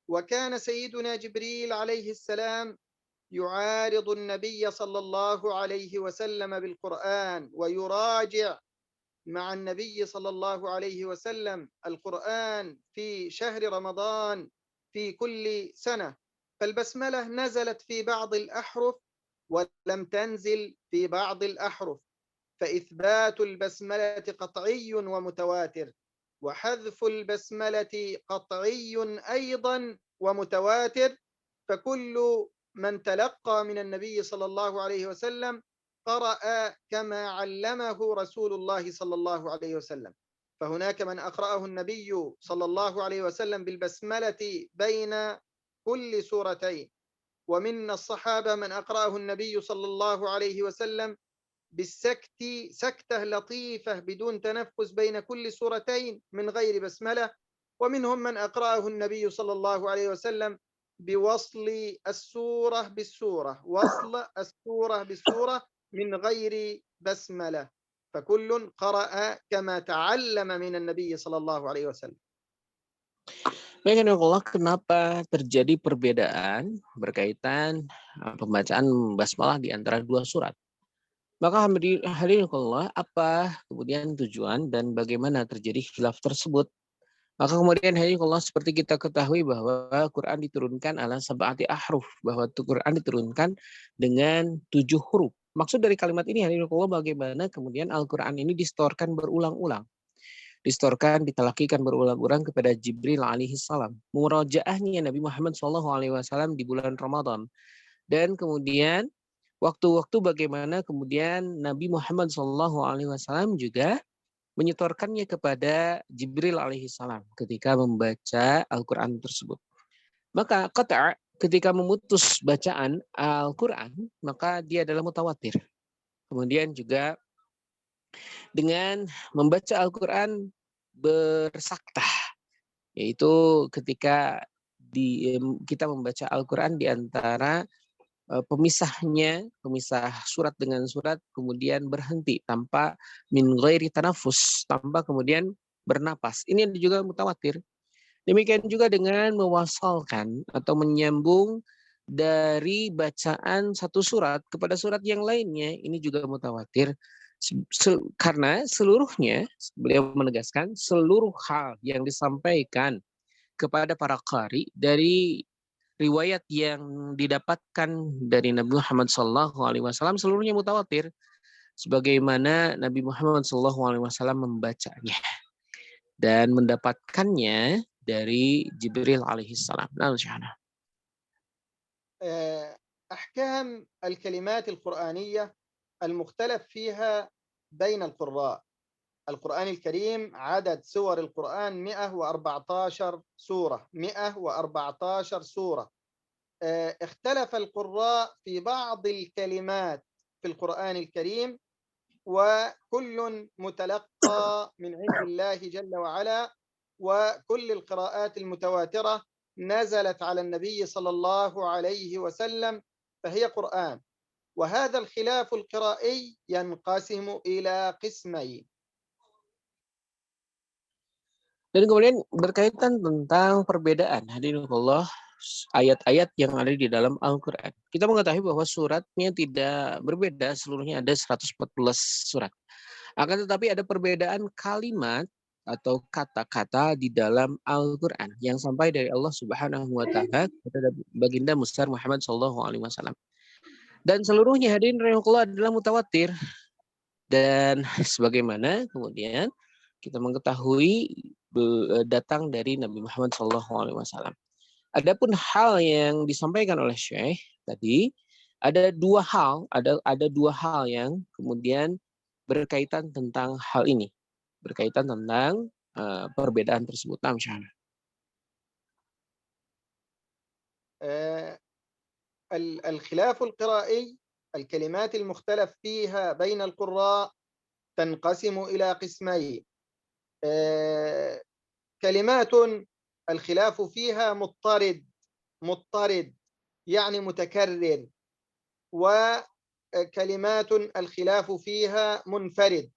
وكان سيدنا جبريل عليه السلام يعارض النبي صلى الله عليه وسلم بالقرآن، ويراجع مع النبي صلى الله عليه وسلم القرآن في شهر رمضان في كل سنة. فالبسملة نزلت في بعض الأحرف ولم تنزل في بعض الأحرف، فإثبات البسملة قطعي ومتواتر، وحذف البسملة قطعي أيضا ومتواتر. فكل من تلقى من النبي صلى الله عليه وسلم قرأ كما علمه رسول الله صلى الله عليه وسلم. فهناك من أقرأه النبي صلى الله عليه وسلم بالبسملة بين كل سورتين، ومن الصحابة من أقرأه النبي صلى الله عليه وسلم بالسكت، سكتة لطيفة بدون تنفس بين كل سورتين من غير بسملة، ومنهم من أقرأه النبي صلى الله عليه وسلم بوصل السورة بالسورة، وصل السورة بالسورة من غير بسملة. فكل قرأ كما تعلم من النبي صلى الله عليه وسلم. Baik, Allah, kenapa terjadi perbedaan berkaitan pembacaan basmalah di antara dua surat? Maka hadirin Allah, apa kemudian tujuan dan bagaimana terjadi khilaf tersebut? Maka kemudian hadirin Allah, seperti kita ketahui bahwa Quran diturunkan ala sab'ati ahruf, bahwa Quran diturunkan dengan 7 huruf. Maksud dari kalimat ini hadirin Allah, bagaimana kemudian Al-Quran ini distorkan berulang-ulang. Distorkan, ditalakikan berulang-ulang kepada Jibril alaihi salam. Murajaahnya Nabi Muhammad SAW di bulan Ramadan. Dan kemudian waktu-waktu bagaimana kemudian Nabi Muhammad SAW juga menyetorkannya kepada Jibril alaihi salam ketika membaca Al-Quran tersebut. Maka qata' ketika memutus bacaan Al-Quran, maka dia adalah mutawatir. Kemudian juga dengan membaca Al-Quran bersaktah, yaitu ketika kita membaca Al-Quran di antara pemisah surat dengan surat, kemudian berhenti tanpa min ghairi tanafus, tanpa kemudian bernapas. Ini juga mutawatir. Demikian juga dengan mewasalkan atau menyambung dari bacaan satu surat kepada surat yang lainnya, ini juga mutawatir. Karena seluruhnya, beliau menegaskan, seluruh hal yang disampaikan kepada para qari dari riwayat yang didapatkan dari Nabi Muhammad SAW seluruhnya mutawatir, sebagaimana Nabi Muhammad SAW membacanya dan mendapatkannya dari Jibril alaihissalam. أحكام الكلمات القرآنية المختلف فيها بين القراء. القرآن الكريم عدد سور القرآن 114 سورة، 114 سورة. اختلف القراء في بعض الكلمات في القرآن الكريم، وكل متلقى من عند الله جل وعلا، وكل القراءات المتواترة نزلت على النبي صلى الله عليه وسلم فهي قرآن. وهذا الخلاف القرائي ينقسم إلى قسمين. Dan kemudian berkaitan tentang perbedaan hadirin Allah ayat-ayat yang ada di dalam Al-Quran. Kita mengetahui bahwa suratnya tidak berbeda, seluruhnya ada 114 surat. Akan tetapi ada perbedaan kalimat atau kata-kata di dalam Al-Quran yang sampai dari Allah Subhanahu wa taala kepada baginda besar Muhammad SAW. Dan seluruhnya hadirin rahimahullah adalah mutawatir. Dan sebagaimana kemudian kita mengetahui datang dari Nabi Muhammad SAW. Adapun hal yang disampaikan oleh Syekh tadi, ada dua hal yang kemudian berkaitan tentang hal ini, berkaitan tentang perbedaan tersebut. الخلاف القرائي، الكلمات المختلف فيها بين القراء تنقسم إلى قسمين. كلمات الخلاف فيها مضطرد يعني متكرر، وكلمات الخلاف فيها منفرد.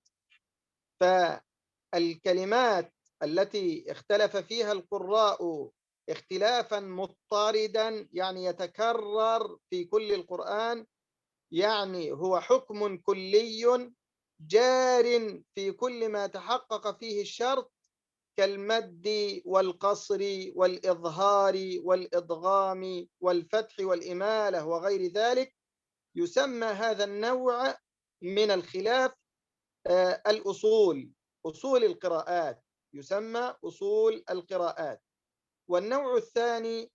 فالكلمات التي اختلف فيها القراء اختلافا مضطردا يعني يتكرر في كل القرآن، يعني هو حكم كلي جار في كل ما تحقق فيه الشرط كالمد والقصر والإظهار والإدغام والفتح والإمالة وغير ذلك. يسمى هذا النوع من الخلاف الأصول، أصول القراءات، يسمى أصول القراءات. والنوع الثاني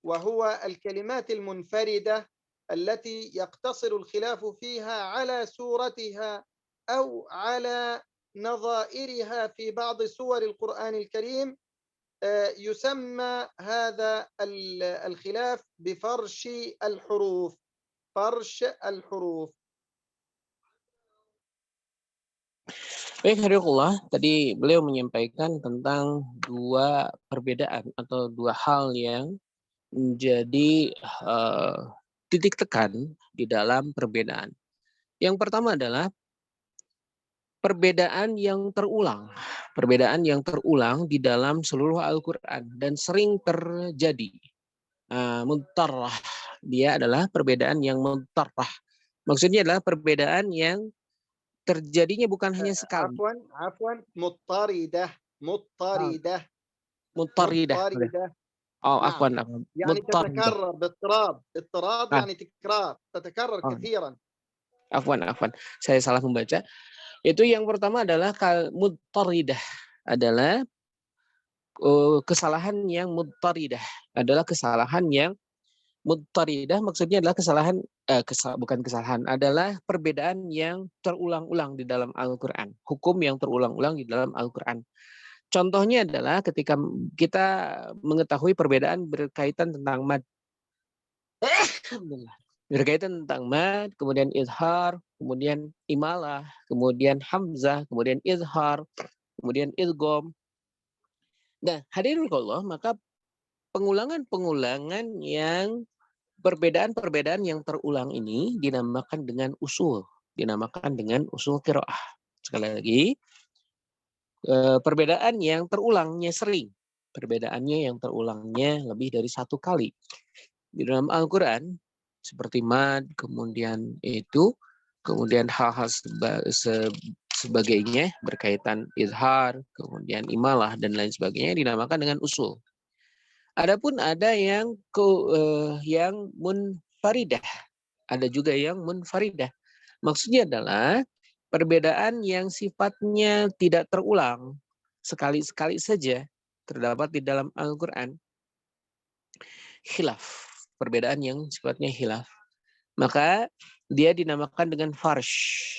وهو الكلمات المنفردة التي يقتصر الخلاف فيها على سورتها أو على نظائرها في بعض سور القرآن الكريم. يسمى هذا الخلاف بفرش الحروف، فرش الحروف. Baik, Harikullah, tadi beliau menyampaikan tentang dua perbedaan atau dua hal yang menjadi titik tekan di dalam perbedaan. Yang pertama adalah perbedaan yang terulang. Perbedaan yang terulang di dalam seluruh Al-Quran dan sering terjadi. Muntarah, dia adalah perbedaan yang muntarah. Maksudnya adalah perbedaan yang terjadinya bukan hanya sekali. عفوا مضطردة مضطردة Muttaridah. مضطردة. Oh, نعم afwan. يعني Muttaridah. تتكرر باضطراب، اضطراب Ah, يعني تكرار، تتكرر oh, كثيرا. afwan. Saya salah membaca. Itu yang pertama adalah muttaridah adalah kesalahan yang muttaridah, adalah kesalahan yang muttaridah, maksudnya adalah kesalahan bukan kesalahan, adalah perbedaan yang terulang-ulang di dalam Al-Qur'an, hukum yang terulang-ulang di dalam Al-Qur'an. Contohnya adalah ketika kita mengetahui perbedaan berkaitan tentang mad. Berkaitan tentang mad, kemudian izhar, kemudian imalah, kemudian hamzah, kemudian izhar, kemudian idgham. Nah, hadirin Allah, maka pengulangan-pengulangan yang perbedaan-perbedaan yang terulang ini dinamakan dengan usul, dinamakan dengan usul qiraah. Sekali lagi, perbedaan yang terulangnya sering, perbedaannya yang terulangnya lebih dari satu kali. Di dalam Al-Quran, seperti mad, kemudian kemudian hal-hal sebagainya berkaitan izhar, kemudian imalah, dan lain sebagainya dinamakan dengan usul. Adapun ada yang munfaridah, ada juga yang munfaridah. Maksudnya adalah perbedaan yang sifatnya tidak terulang, sekali-sekali saja terdapat di dalam Al-Quran. Khilaf, perbedaan yang sifatnya khilaf. Maka dia dinamakan dengan farsh,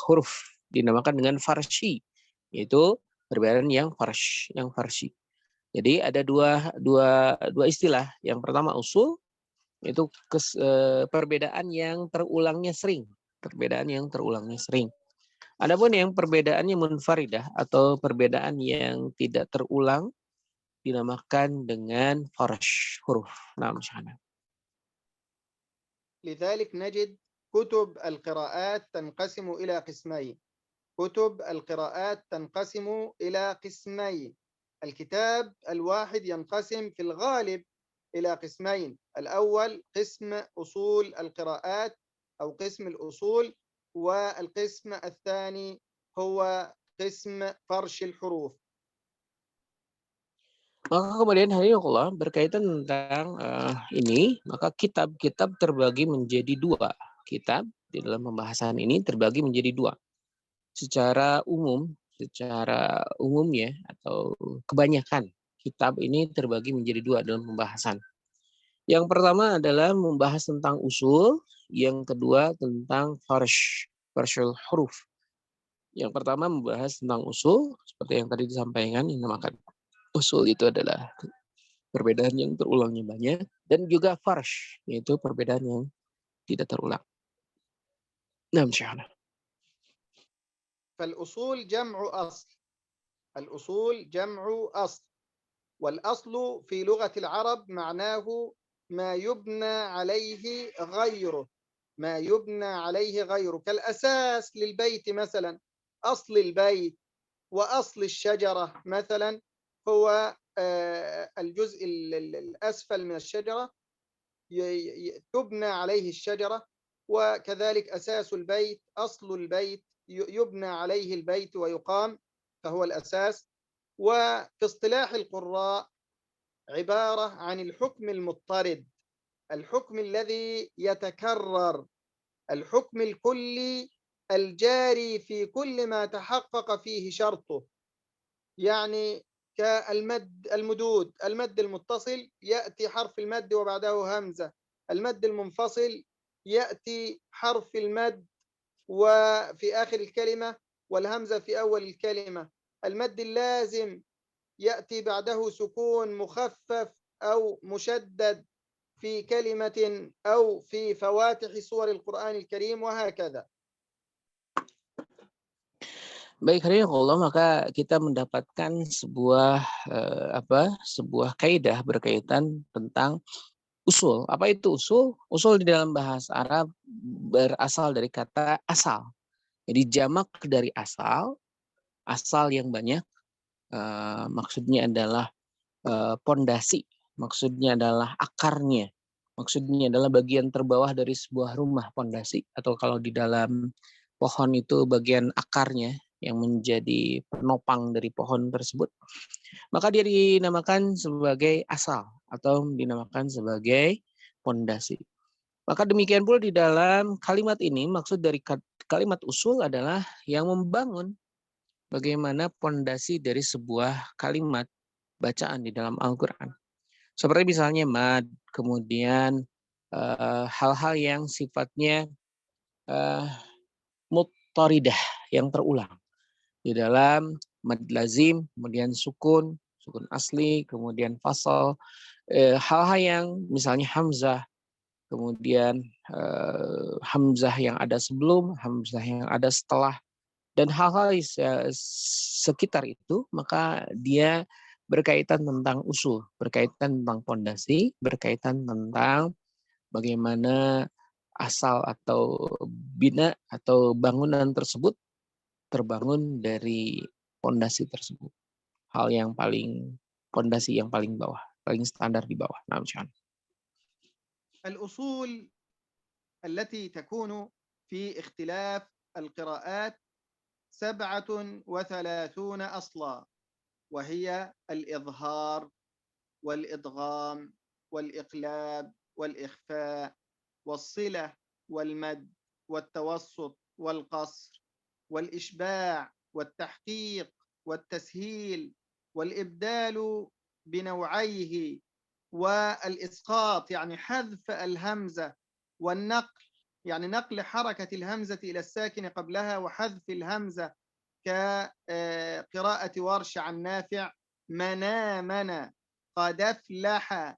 huruf dinamakan dengan farshi, yaitu perbedaan yang farshi. Jadi ada dua istilah. Yang pertama usul, itu perbedaan yang terulangnya sering, perbedaan yang terulangnya sering. Adapun yang perbedaannya munfaridah atau perbedaan yang tidak terulang dinamakan dengan farsh, huruf. Nah, misalnya. لذلك نجد كتب القراءات تنقسم إلى قسمين. كتب القراءات تنقسم إلى قسمين. الكتاب الواحد ينقسم في الغالب إلى قسمين. الأول قسم أصول القراءات أو قسم الأصول، والقسم الثاني هو قسم فرش الحروف. Maka kemudian hari Allah berkaitan tentang ini, maka kitab-kitab terbagi menjadi dua. Kitab di dalam pembahasan ini terbagi menjadi dua. Secara umumnya atau kebanyakan kitab ini terbagi menjadi dua dalam pembahasan. Yang pertama adalah membahas tentang usul, yang kedua tentang farshul huruf. Yang pertama membahas tentang usul, seperti yang tadi disampaikan, yang dinamakan usul itu adalah perbedaan yang terulangnya banyak, dan juga farsh, yaitu perbedaan yang tidak terulang. Nah, insyaallah. فالأصول جمع أصل. الأصول جمع أصل، والأصل في لغة العرب معناه ما يبنى عليه غيره، ما يبنى عليه غيره، كالأساس للبيت مثلا. أصل البيت وأصل الشجرة مثلا هو الجزء الأسفل من الشجرة تبنى عليه الشجرة، وكذلك أساس البيت أصل البيت يبنى عليه البيت ويقام، فهو الأساس. وفي اصطلاح القراء عبارة عن الحكم المضطرد، الحكم الذي يتكرر، الحكم الكلي الجاري في كل ما تحقق فيه شرطه. يعني كالمد المدود، المد المتصل يأتي حرف المد وبعده همزة، المد المنفصل يأتي حرف المد وفي آخر الكلمة والهمزة في أول الكلمة، المد اللازم يأتي بعده سكون مخفف أو مشدد في كلمة أو في فواتح سور القرآن الكريم، وهكذا. Baik, Allah, maka kita mendapatkan sebuah sebuah kaidah berkaitan tentang usul. Apa itu usul? Usul di dalam bahasa Arab berasal dari kata asal. Jadi jamak dari asal, asal yang banyak, maksudnya adalah pondasi, maksudnya adalah akarnya, maksudnya adalah bagian terbawah dari sebuah rumah, pondasi, atau kalau di dalam pohon itu bagian akarnya yang menjadi penopang dari pohon tersebut, maka dia dinamakan sebagai asal atau dinamakan sebagai pondasi. Maka demikian pula di dalam kalimat ini, maksud dari kalimat usul adalah yang membangun bagaimana pondasi dari sebuah kalimat bacaan di dalam Al-Quran. Seperti misalnya mad, kemudian hal-hal yang sifatnya muttaridah, yang terulang. Di dalam mad lazim, kemudian sukun, sukun asli, kemudian fasal, hal-hal yang misalnya hamzah, kemudian hamzah yang ada sebelum, hamzah yang ada setelah, dan hal-hal sekitar itu, maka dia berkaitan tentang usul, berkaitan tentang pondasi, berkaitan tentang bagaimana asal atau bina atau bangunan tersebut terbangun dari pondasi tersebut. Hal yang paling, pondasi yang paling bawah, paling standar di bawah. Nah, الأصول التي تكون في اختلاف القراءات 37 أصلا، وهي الإظهار والإدغام والإقلاب والإخفاء والصلة والمد والتوسط والقصر والإشباع والتحقيق والتسهيل والإبدال بنوعيه والإسقاط يعني حذف الهمزة، والنقل يعني نقل حركة الهمزة إلى الساكن قبلها وحذف الهمزة كقراءة ورش عن نافع منامنا قد أفلح،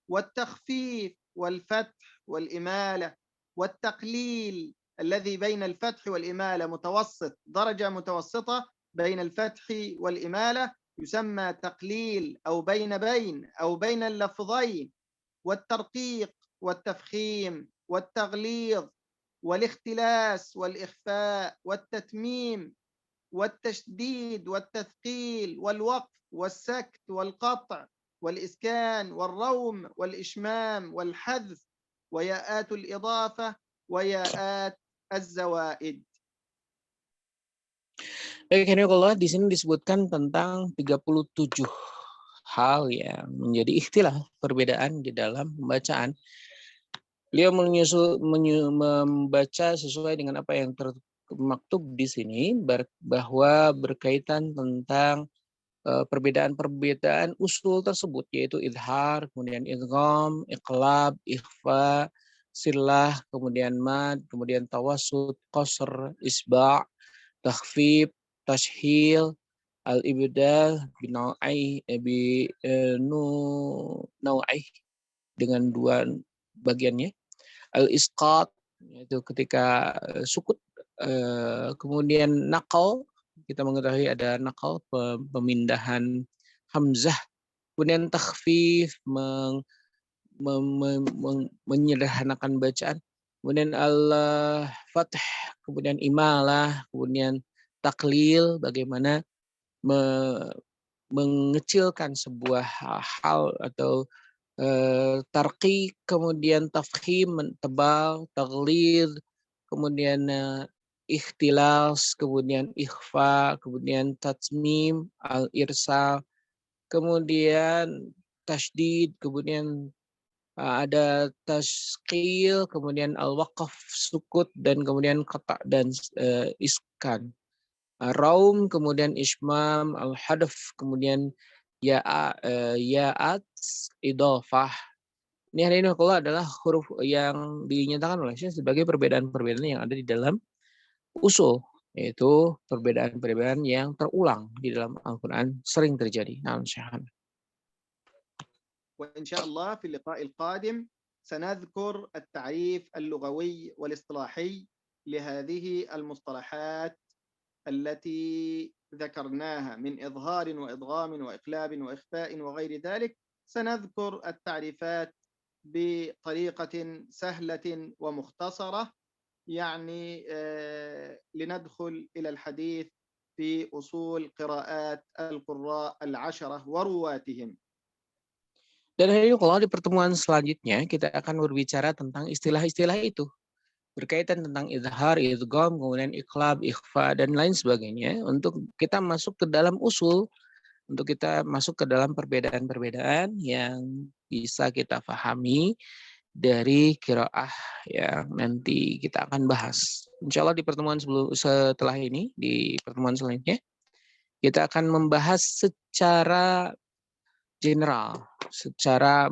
والتخفيف والفتح والإمالة والتقليل الذي بين الفتح والإمالة متوسط، درجة متوسطة بين الفتح والإمالة يسمى تقليل أو بين أو بين اللفظين، والترقيق والتفخيم والتغليظ والاختلاس والإخفاء والتتميم والتشديد والتثقيل والوقف والسكت والقطع والإسكان والروم والإشمام والحذف وياءات الإضافة وياءات الزوائد. Baik, Allah, di sini disebutkan tentang 37 hal yang menjadi ikhtilaf, perbedaan di dalam pembacaan. Beliau membaca sesuai dengan apa yang termaktub di sini, bahwa berkaitan tentang perbedaan-perbedaan usul tersebut, yaitu idhar, kemudian idgham, iqlab, ikhfa, silah, kemudian mad, kemudian tawassut, qasr, isba', takhfif, tashhil, al-ibdal nau'ai dengan dua bagiannya. Al-isqat yaitu ketika sukut, kemudian naqal, kita mengetahui ada naqal pemindahan hamzah, kemudian takhfif menyederhanakan bacaan, kemudian al-fath, kemudian imalah, kemudian taklil, bagaimana mengecilkan sebuah hal atau tarqiq, kemudian tafkhim, tebal, taglid, kemudian ikhtilas, kemudian ikhfa, kemudian tatmim, al-irsal, kemudian tasydid, kemudian ada tasqil, kemudian al-waqaf, sukut, dan kemudian qata' dan iskan. Raum, kemudian ismam, al-hadaf, kemudian ya'at, idhafah. Ini hari ini kalau adalah huruf yang dinyatakan oleh Syekh sebagai perbedaan-perbedaan yang ada di dalam usul, yaitu perbedaan-perbedaan yang terulang di dalam Al-Quran, sering terjadi. Nah, Syekh. وإن شاء الله في اللقاء القادم سنذكر التعريف اللغوي والاصطلاحي لهذه المصطلحات التي ذكرناها من إظهار وإدغام وإقلاب وإخفاء وغير ذلك. سنذكر التعريفات بطريقة سهلة ومختصرة، يعني لندخل إلى الحديث في أصول قراءات القراء العشرة ورواتهم. Dan hari ini kalau di pertemuan selanjutnya kita akan berbicara tentang istilah-istilah itu, berkaitan tentang izhar, idgham, kemudian iqlab, ikhfa, dan lain sebagainya, untuk kita masuk ke dalam usul, untuk kita masuk ke dalam perbedaan-perbedaan yang bisa kita pahami dari qiraah yang nanti kita akan bahas. Insya Allah di pertemuan setelah ini, di pertemuan selanjutnya, kita akan membahas secara general, secara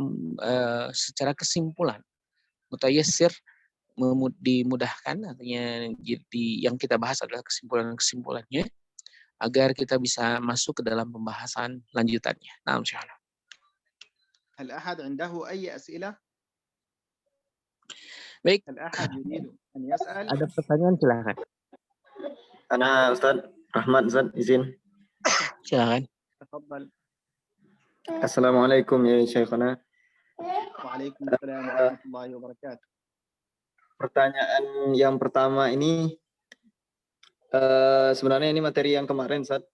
kesimpulan. Mutayassir, dimudahkan, artinya yang kita bahas adalah kesimpulan-kesimpulannya, agar kita bisa masuk ke dalam pembahasan lanjutannya. Nah, insyaallah. هل أحد عنده أي أسئلة؟ Baik. هل أحد يريد أن يسأل؟ Ada pertanyaan, silakan. Ana Ustaz Rahmat, Ustaz izin. Silakan. تفضل. Assalamualaikum ya Syekhana. Waalaikumsalam warahmatullahi wabarakatuh. Pertanyaan yang pertama ini sebenarnya ini materi yang kemarin Ustaz.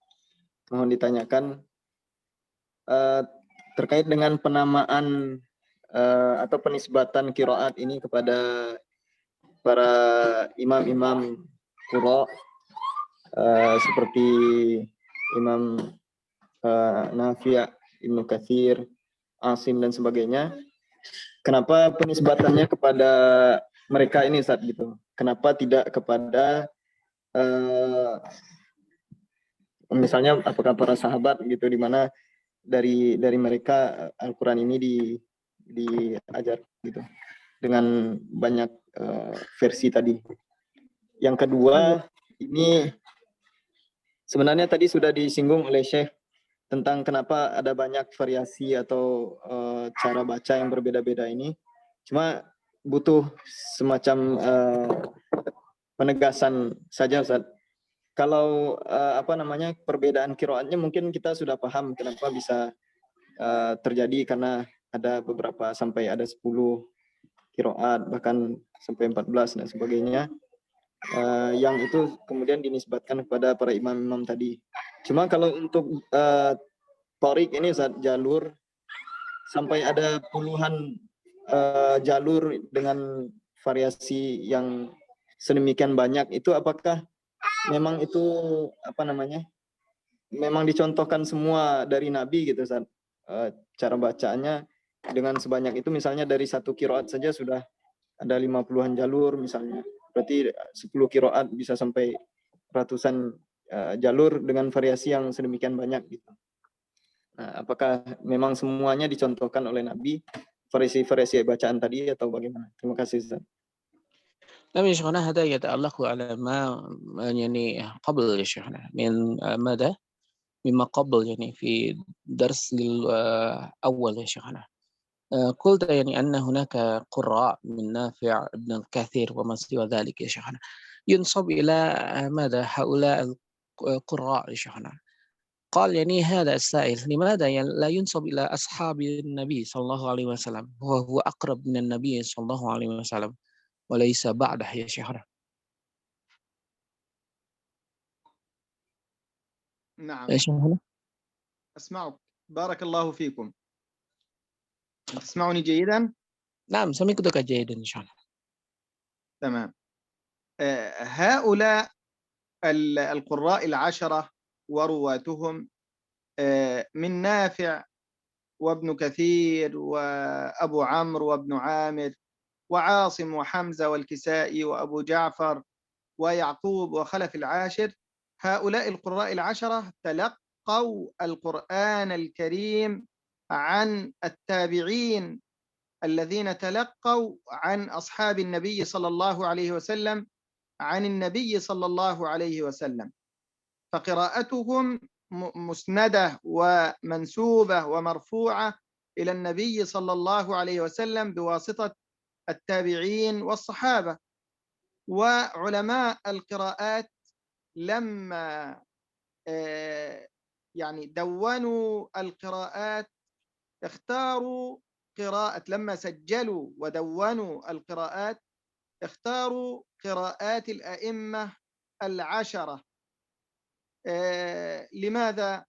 Mohon ditanyakan terkait dengan penamaan atau penisbatan qiraat ini kepada para imam-imam qura seperti Imam Nafi', Ibnu Katsir, Asim dan sebagainya. Kenapa penisbatannya kepada mereka ini Ustaz gitu? Kenapa tidak kepada misalnya apakah para sahabat gitu, di mana dari mereka Al-Qur'an ini diajar gitu dengan banyak versi tadi. Yang kedua, ini sebenarnya tadi sudah disinggung oleh Syekh tentang kenapa ada banyak variasi atau cara baca yang berbeda-beda ini. Cuma butuh semacam penegasan saja Ustaz. Kalau perbedaan qiraatnya mungkin kita sudah paham kenapa bisa terjadi, karena ada beberapa sampai ada 10 qiraat, bahkan sampai 14 dan sebagainya. Yang itu kemudian dinisbatkan kepada para imam-imam tadi. Cuma kalau untuk Thariq ini Ustaz, jalur sampai ada puluhan jalur dengan variasi yang sedemikian banyak, itu apakah memang itu memang dicontohkan semua dari Nabi gitu Ustaz? Cara bacaannya dengan sebanyak itu, misalnya dari satu qiraat saja sudah ada 50-an jalur misalnya. Berarti 10 qiraat bisa sampai ratusan jalur dengan variasi yang sedemikian banyak gitu. Nah, apakah memang semuanya dicontohkan oleh Nabi variasi bacaan tadi atau bagaimana? Terima kasih Ustaz. نعم يا شيخنا، هذا يتعلق على ما يعني قبل يا شيخنا من ماذا؟ مما قبل يعني في درس الأول يا شيخنا. قلت يعني أن هناك قراء من نافع ابن الكثير وما سوى ذلك يا شيخنا، ينسب إلى ماذا هؤلاء القراء يا شيخنا؟ قال يعني هذا السائل لماذا لا ينسب إلى أصحاب النبي صلى الله عليه وسلم وهو أقرب من النبي صلى الله عليه وسلم وليس بعده يا شيخنا. نعم يا شيخنا أسمعك، بارك الله فيكم. تسمعني جيدا؟ نعم سمعتك جيدا إن شاء الله. تمام. هؤلاء القراء العشرة ورواتهم من نافع وابن كثير وأبو عمرو وابن عامر وعاصم وحمزة والكسائي وأبو جعفر ويعقوب وخلف العاشر، هؤلاء القراء العشرة تلقوا القرآن الكريم عن التابعين الذين تلقوا عن أصحاب النبي صلى الله عليه وسلم عن النبي صلى الله عليه وسلم، فقراءتهم مسندة ومنسوبة ومرفوعة إلى النبي صلى الله عليه وسلم بواسطة التابعين والصحابة. وعلماء القراءات لما يعني دونوا القراءات اختاروا قراءة، لما سجلوا ودونوا القراءات اختاروا قراءات الأئمة العشرة. لماذا؟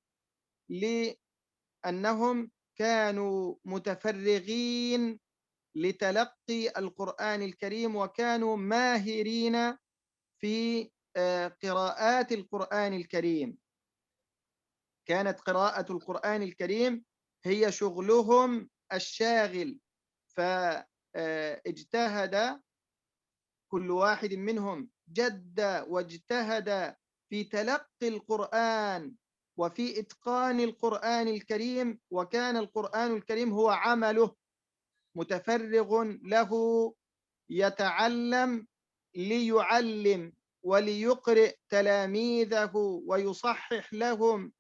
لأنهم كانوا متفرغين لتلقي القرآن الكريم وكانوا ماهرين في قراءات القرآن الكريم. كانت قراءة القرآن الكريم هي شغلهم الشاغل، فاجتهد كل واحد منهم، جد واجتهد في تلقي القرآن وفي إتقان القرآن الكريم، وكان القرآن الكريم هو عمله، متفرغ له يتعلم ليعلم وليقرئ تلاميذه ويصحح لهم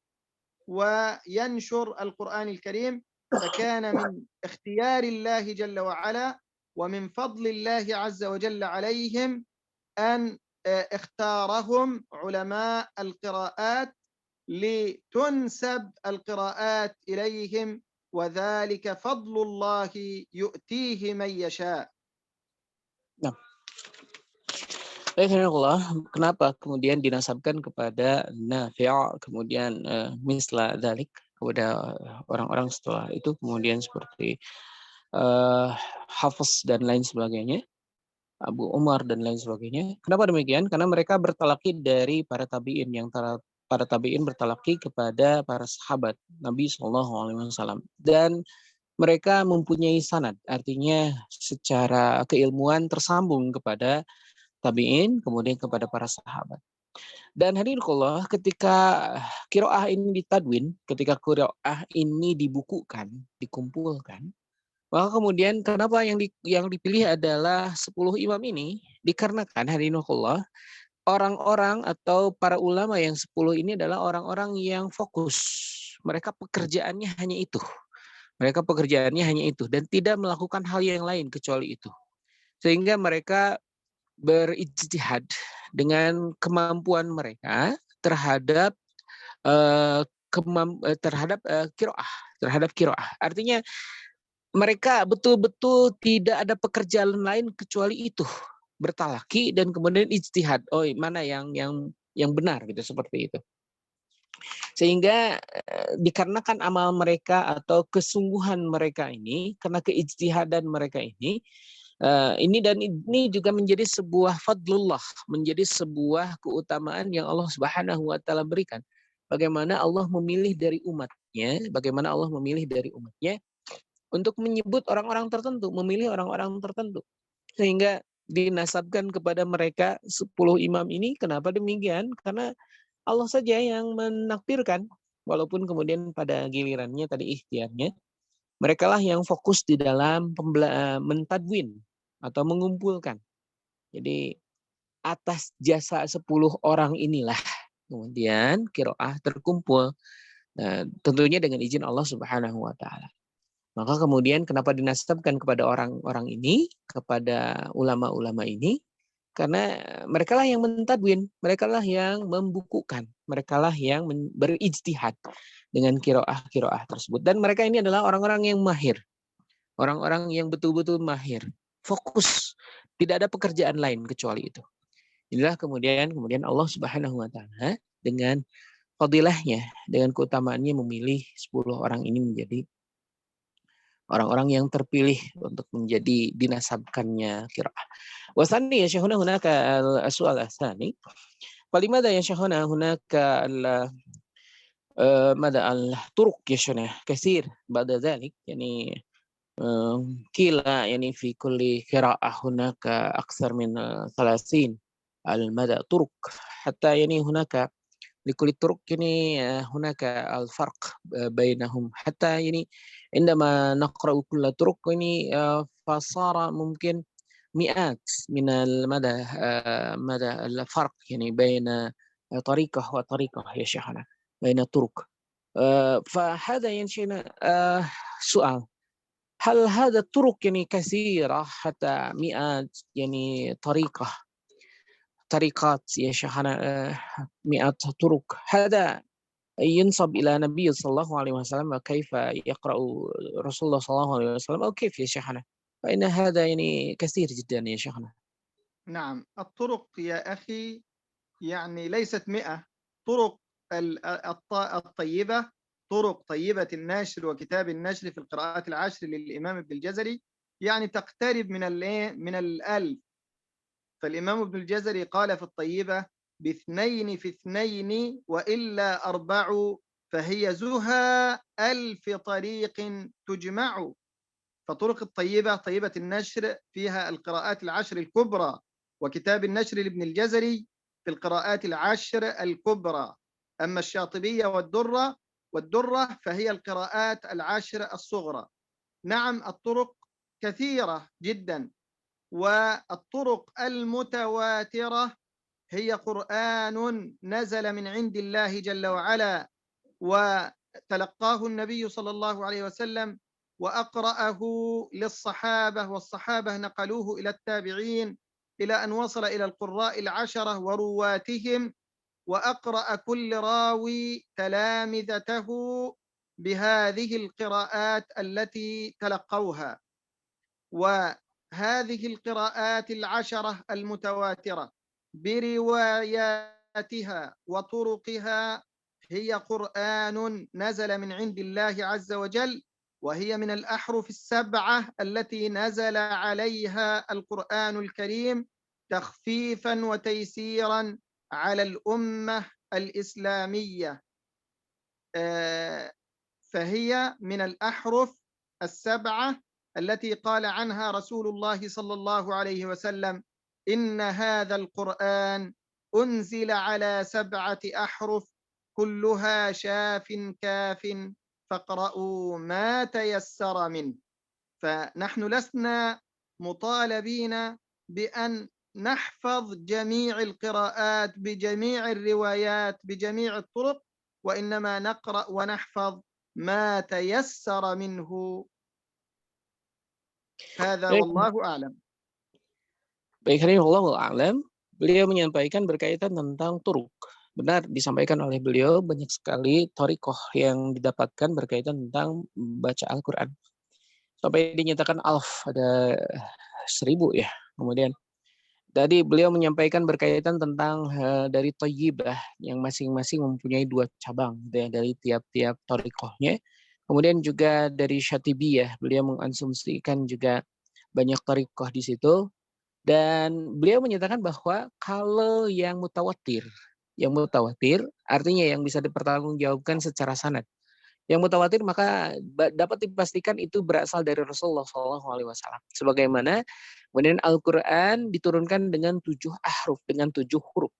وينشر القرآن الكريم. فكان من اختيار الله جل وعلا ومن فضل الله عز وجل عليهم أن اختارهم علماء القراءات لتنسب القراءات إليهم، وذلك فضل الله يؤتيه من يشاء. Nah, Allah, kenapa kemudian dinasabkan kepada Nafi', kemudian misla dzalik kepada orang-orang setelah itu, kemudian seperti Hafiz dan lain sebagainya, Abu Umar dan lain sebagainya. Kenapa demikian? Karena mereka bertalaki dari para tabi'in, yang para tabi'in bertalaki kepada para sahabat Nabi SAW, dan mereka mempunyai sanad, artinya secara keilmuan tersambung kepada tabi'in, kemudian kepada para sahabat. Dan hadirinullah, ketika qiraah ini ditadwin, ketika qiraah ini dibukukan, dikumpulkan, maka kemudian kenapa yang dipilih adalah 10 imam ini? Dikarenakan hadirinullah, orang-orang atau para ulama yang 10 ini adalah orang-orang yang fokus. Mereka pekerjaannya hanya itu. Mereka pekerjaannya hanya itu dan tidak melakukan hal yang lain kecuali itu. Sehingga mereka berijtihad dengan kemampuan mereka terhadap qiraah. Artinya mereka betul-betul tidak ada pekerjaan lain kecuali itu, bertalaki dan kemudian ijtihad. Oh, mana yang benar gitu, seperti itu. Sehingga dikarenakan amal mereka atau kesungguhan mereka ini, karena keijtihadan mereka ini juga menjadi sebuah fadlullah, menjadi sebuah keutamaan yang Allah Subhanahu wa taala berikan. Bagaimana Allah memilih dari umatnya, untuk menyebut orang-orang tertentu, memilih orang-orang tertentu. Sehingga dinasabkan kepada mereka 10 imam ini. Kenapa demikian? Karena Allah saja yang menakdirkan, walaupun kemudian pada gilirannya tadi ikhtiarnya, mereka lah yang fokus di dalam mentadwin atau mengumpulkan. Jadi atas jasa 10 orang inilah kemudian qiraah terkumpul. Nah, tentunya dengan izin Allah Subhanahu wa taala. Maka kemudian kenapa dinasabkan kepada orang-orang ini, kepada ulama-ulama ini? Karena mereka lah yang mentadwin, mereka lah yang membukukan, mereka lah yang berijtihad dengan kiroah tersebut. Dan mereka ini adalah orang-orang yang mahir, orang-orang yang betul-betul mahir, fokus, tidak ada pekerjaan lain kecuali itu. Inilah kemudian Allah Subhanahu wa taala dengan fadilahnya, dengan keutamaannya memilih 10 orang ini menjadi orang-orang yang terpilih untuk menjadi dinasabkannya qiraah. Wasani ya syekhuna hunaka al-su'al ats-tsani. Falimada ya syekhuna hunaka ماذا الطرق يا شيخنا كثير بعد ذلك يعني قيل يعني في كل قراءة هناك أكثر من 30 المدى طرق حتى يعني هناك لكل الطرق يعني هناك الفرق بينهم حتى يعني عندما نقرأ كل طرق يعني فصار ممكن مئات من المدى مدى الفرق يعني بين طريقة وطريقة يا شيخنا بين الطرق فهذا ينشئنا سؤال هل هذا الطرق يعني كثيرة حتى مئات يعني طريقات يا شيخنا مئات طرق هذا ينسب إلى النبي صلى الله عليه وسلم كيف يقرأ رسول الله صلى الله عليه وسلم أو كيف يا شيخنا فإن هذا يعني كثير جدا يا شيخنا. نعم، الطرق يا أخي يعني ليست 100 طرق الطيبة، طرق طيبة النشر وكتاب النشر في القراءات العشر للإمام ابن الجزري يعني تقترب من 1000. فالإمام ابن الجزري قال في الطيبة: باثنين في اثنين وإلا 4 فهي زها 1000 طريق تجمع. فطرق الطيبة طيبة النشر فيها القراءات العشر الكبرى، وكتاب النشر لابن الجزري في القراءات العشر الكبرى. أما الشاطبية والدرة فهي القراءات العشر الصغرى. نعم، الطرق كثيرة جدا، والطرق المتواترة هي قرآن نزل من عند الله جل وعلا وتلقاه النبي صلى الله عليه وسلم وأقرأه للصحابة، والصحابة نقلوه إلى التابعين إلى أن وصل إلى القراء العشرة ورواتهم، وأقرأ كل راوي تلامذته بهذه القراءات التي تلقوها. وهذه القراءات العشرة المتواترة برواياتها وطرقها هي قرآن نزل من عند الله عز وجل، وهي من الأحرف السبعة التي نزل عليها القرآن الكريم تخفيفا وتيسيرا على الأمة الإسلامية. فهي من الأحرف السبعة التي قال عنها رسول الله صلى الله عليه وسلم: إن هذا القرآن أنزل على 7 أحرف كلها شاف كاف فاقرأوا ما تيسر منه. فنحن لسنا مطالبين بأن نحفظ جميع القراءات بجميع الروايات بجميع الطرق، وإنما نقرأ ونحفظ ما تيسر منه. هذا والله أعلم. Baik, wallahu a'lam. Beliau menyampaikan berkaitan tentang turuk. Benar disampaikan oleh beliau banyak sekali thariqah yang didapatkan berkaitan tentang baca Al-Quran. Sampai dinyatakan alf, ada 1000 ya. Kemudian tadi beliau menyampaikan berkaitan tentang dari Thayyibah yang masing-masing mempunyai 2 cabang gitu ya, dari tiap-tiap thariqahnya. Kemudian juga dari Syatibiyah, beliau mengasumsikan juga banyak thariqah di situ. Dan beliau menyatakan bahwa kalau yang mutawatir artinya yang bisa dipertanggungjawabkan secara sanad. Yang mutawatir maka dapat dipastikan itu berasal dari Rasulullah SAW. Sebagaimana kemudian Al-Quran diturunkan dengan 7 ahruf, dengan 7 huruf.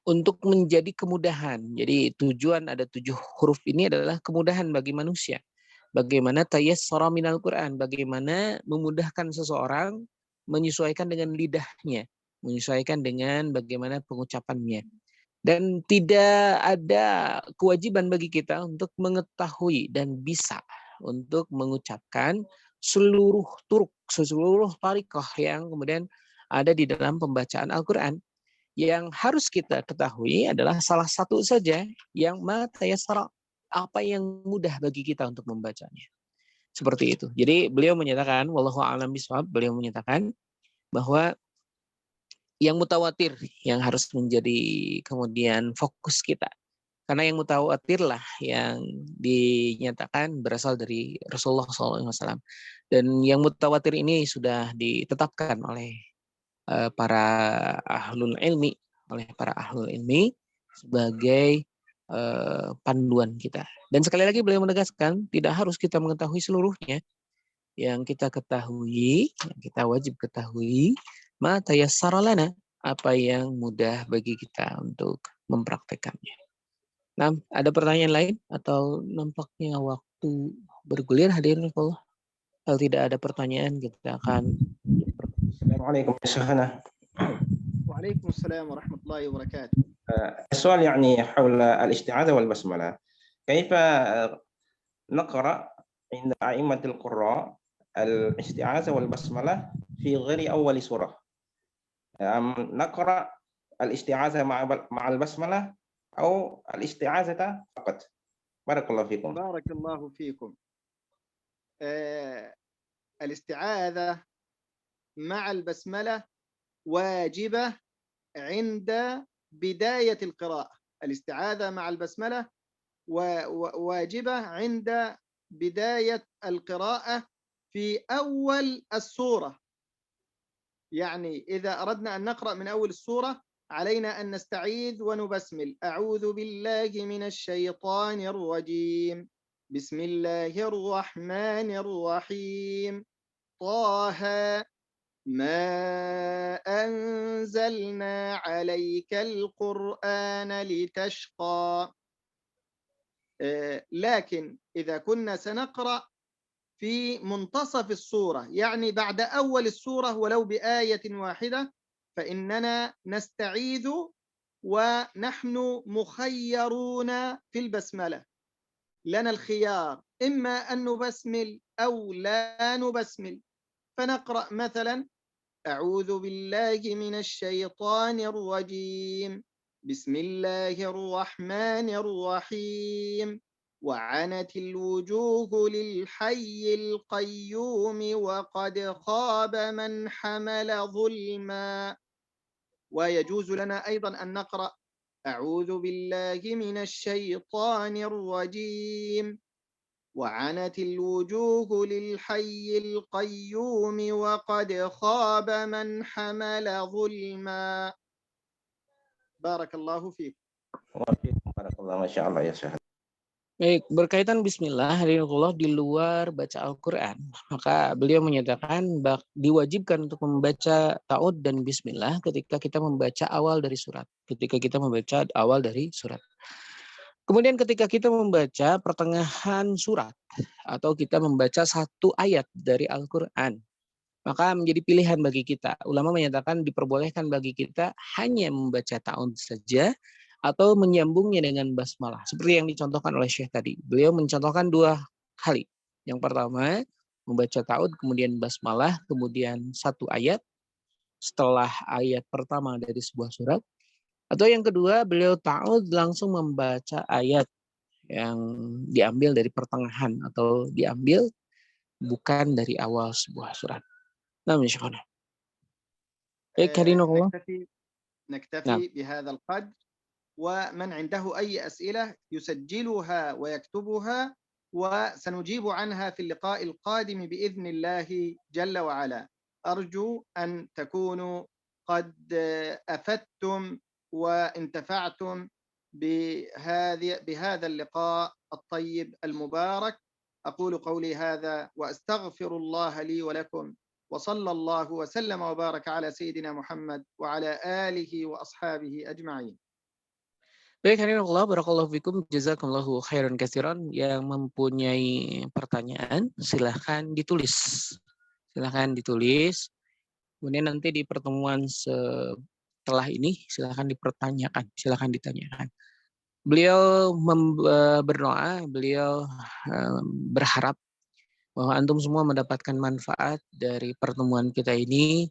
Untuk menjadi kemudahan. Jadi tujuan ada 7 huruf ini adalah kemudahan bagi manusia. Bagaimana tayassara minal Quran, bagaimana memudahkan seseorang menyesuaikan dengan lidahnya, menyesuaikan dengan bagaimana pengucapannya. Dan tidak ada kewajiban bagi kita untuk mengetahui dan bisa untuk mengucapkan seluruh tarikah yang kemudian ada di dalam pembacaan Al-Quran. Yang harus kita ketahui adalah salah satu saja yang matayasara, apa yang mudah bagi kita untuk membacanya. Seperti itu. Jadi beliau menyatakan, wallahu a'lam bishawab, beliau menyatakan bahwa yang mutawatir yang harus menjadi kemudian fokus kita. Karena yang mutawatir lah yang dinyatakan berasal dari Rasulullah SAW. Dan yang mutawatir ini sudah ditetapkan oleh para ahlul ilmi sebagai panduan kita. Dan sekali lagi beliau menegaskan tidak harus kita mengetahui seluruhnya. Yang kita ketahui, yang kita wajib ketahui, ma tayassara lana, apa yang mudah bagi kita untuk mempraktekannya. Nah, ada pertanyaan lain atau nampaknya waktu bergulir hadirin Allah. Kalau tidak ada pertanyaan kita akan. Assalamualaikum warahmatullahi وعليكم السلام ورحمة الله وبركاته. السؤال يعني حول الاستعاذة والبسملة. كيف نقرأ عند أئمة القراء الاستعاذة والبسملة في غير أول سورة؟ نقرأ الاستعاذة مع البسملة أو الاستعاذة فقط؟ بارك الله فيكم. بارك الله فيكم. الاستعاذة مع البسملة واجبة عند بداية القراءة. الاستعاذة مع البسملة واجبة عند بداية القراءة في أول السورة. يعني إذا أردنا أن نقرأ من أول السورة علينا أن نستعيذ ونبسمل. أعوذ بالله من الشيطان الرجيم، بسم الله الرحمن الرحيم، طه ما أنزلنا عليك القرآن لتشقى. لكن إذا كنا سنقرأ في منتصف السورة، يعني بعد أول السورة ولو بآية واحدة، فإننا نستعيذ ونحن مخيرون في البسملة. لنا الخيار إما أن نبسمل أو لا نبسمل. فنقرأ مثلا أعوذ بالله من الشيطان الرجيم، بسم الله الرحمن الرحيم، وعنت الوجوه للحي القيوم وقد خاب من حمل ظلما. ويجوز لنا أيضا أن نقرأ أعوذ بالله من الشيطان الرجيم، وعنت الوجوه للحي القيوم وقد خاب من حمل ظلما. بارك الله فيكم. بارك الله ما شاء الله يا شيخ. Baik, berkaitan bismillah hadirinullah di luar baca Al-Quran, maka beliau menyatakan diwajibkan untuk membaca ta'ud dan bismillah ketika kita membaca awal dari surat. Kemudian ketika kita membaca pertengahan surat atau kita membaca satu ayat dari Al-Quran, maka menjadi pilihan bagi kita. Ulama menyatakan diperbolehkan bagi kita hanya membaca ta'ud saja atau menyambungnya dengan basmalah. Seperti yang dicontohkan oleh Syekh tadi. Beliau mencontohkan 2 kali. Yang pertama, membaca ta'ud, kemudian basmalah, kemudian satu ayat setelah ayat pertama dari sebuah surat. Atau yang kedua, beliau ta'ud langsung membaca ayat yang diambil dari pertengahan atau diambil bukan dari awal sebuah surat. Nah, misalnya. نكتفي بهذا القدر. ومن عنده أي أسئلة يسجلها ويكتبها وسنجيب عنها في اللقاء القادم بإذن الله جل وعلا. أرجو أن تكونوا قد أفدتم وانتفعتم بهذا اللقاء الطيب المبارك. أقول قولي هذا وأستغفر الله لي ولكم، وصلى الله وسلم وبارك على سيدنا محمد وعلى آله وأصحابه أجمعين. Baik, hadirinullah, barakallahu fikum, jazakumullahu khairan katsiran. Yang mempunyai pertanyaan silahkan ditulis. Kemudian nanti di pertemuan setelah ini silakan dipertanyakan, silakan ditanyakan. Beliau berdoa, beliau berharap bahwa antum semua mendapatkan manfaat dari pertemuan kita ini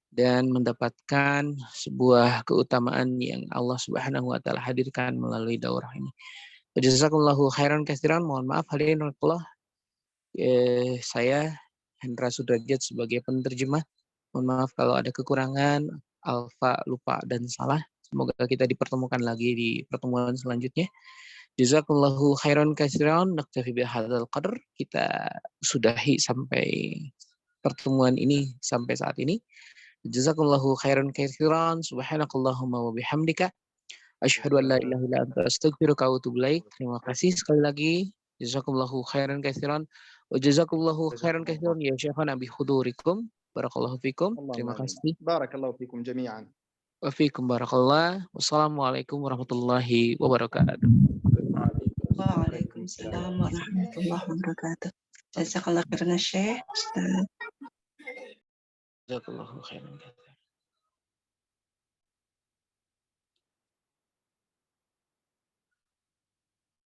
dan mendapatkan sebuah keutamaan yang Allah Subhanahu wa taala hadirkan melalui daurah ini. Jazakumullahu khairan katsiran. Mohon maaf hadirin rahimakumullah. Saya Hendra Sudrajat sebagai penerjemah. Mohon maaf kalau ada kekurangan, alfa, lupa dan salah. Semoga kita dipertemukan lagi di pertemuan selanjutnya. Jazakumullahu khairan katsiran. Naktafi bihadzal qadr. Kita sudahi sampai pertemuan ini sampai saat ini. Jazakumullahu khairan katsiran. Subhanakallahumma wa bihamdika asyhadu an la ilaha illa anta astaghfiruka wa atubu ilaik. Terima kasih sekali lagi. Jazakumullahu khairan katsiran. Wa jazakumullahu khairan katsiran ya syekhana bi hudurikum. Barakallahu fikum. Terima kasih. Barakallahu fikum jami'an. Wa fikum barakallah. Wassalamualaikum warahmatullahi wabarakatuh. Waalaikumsalam warahmatullahi wabarakatuh. Jazakallah khairan Syekh. Jazakallahu khairan.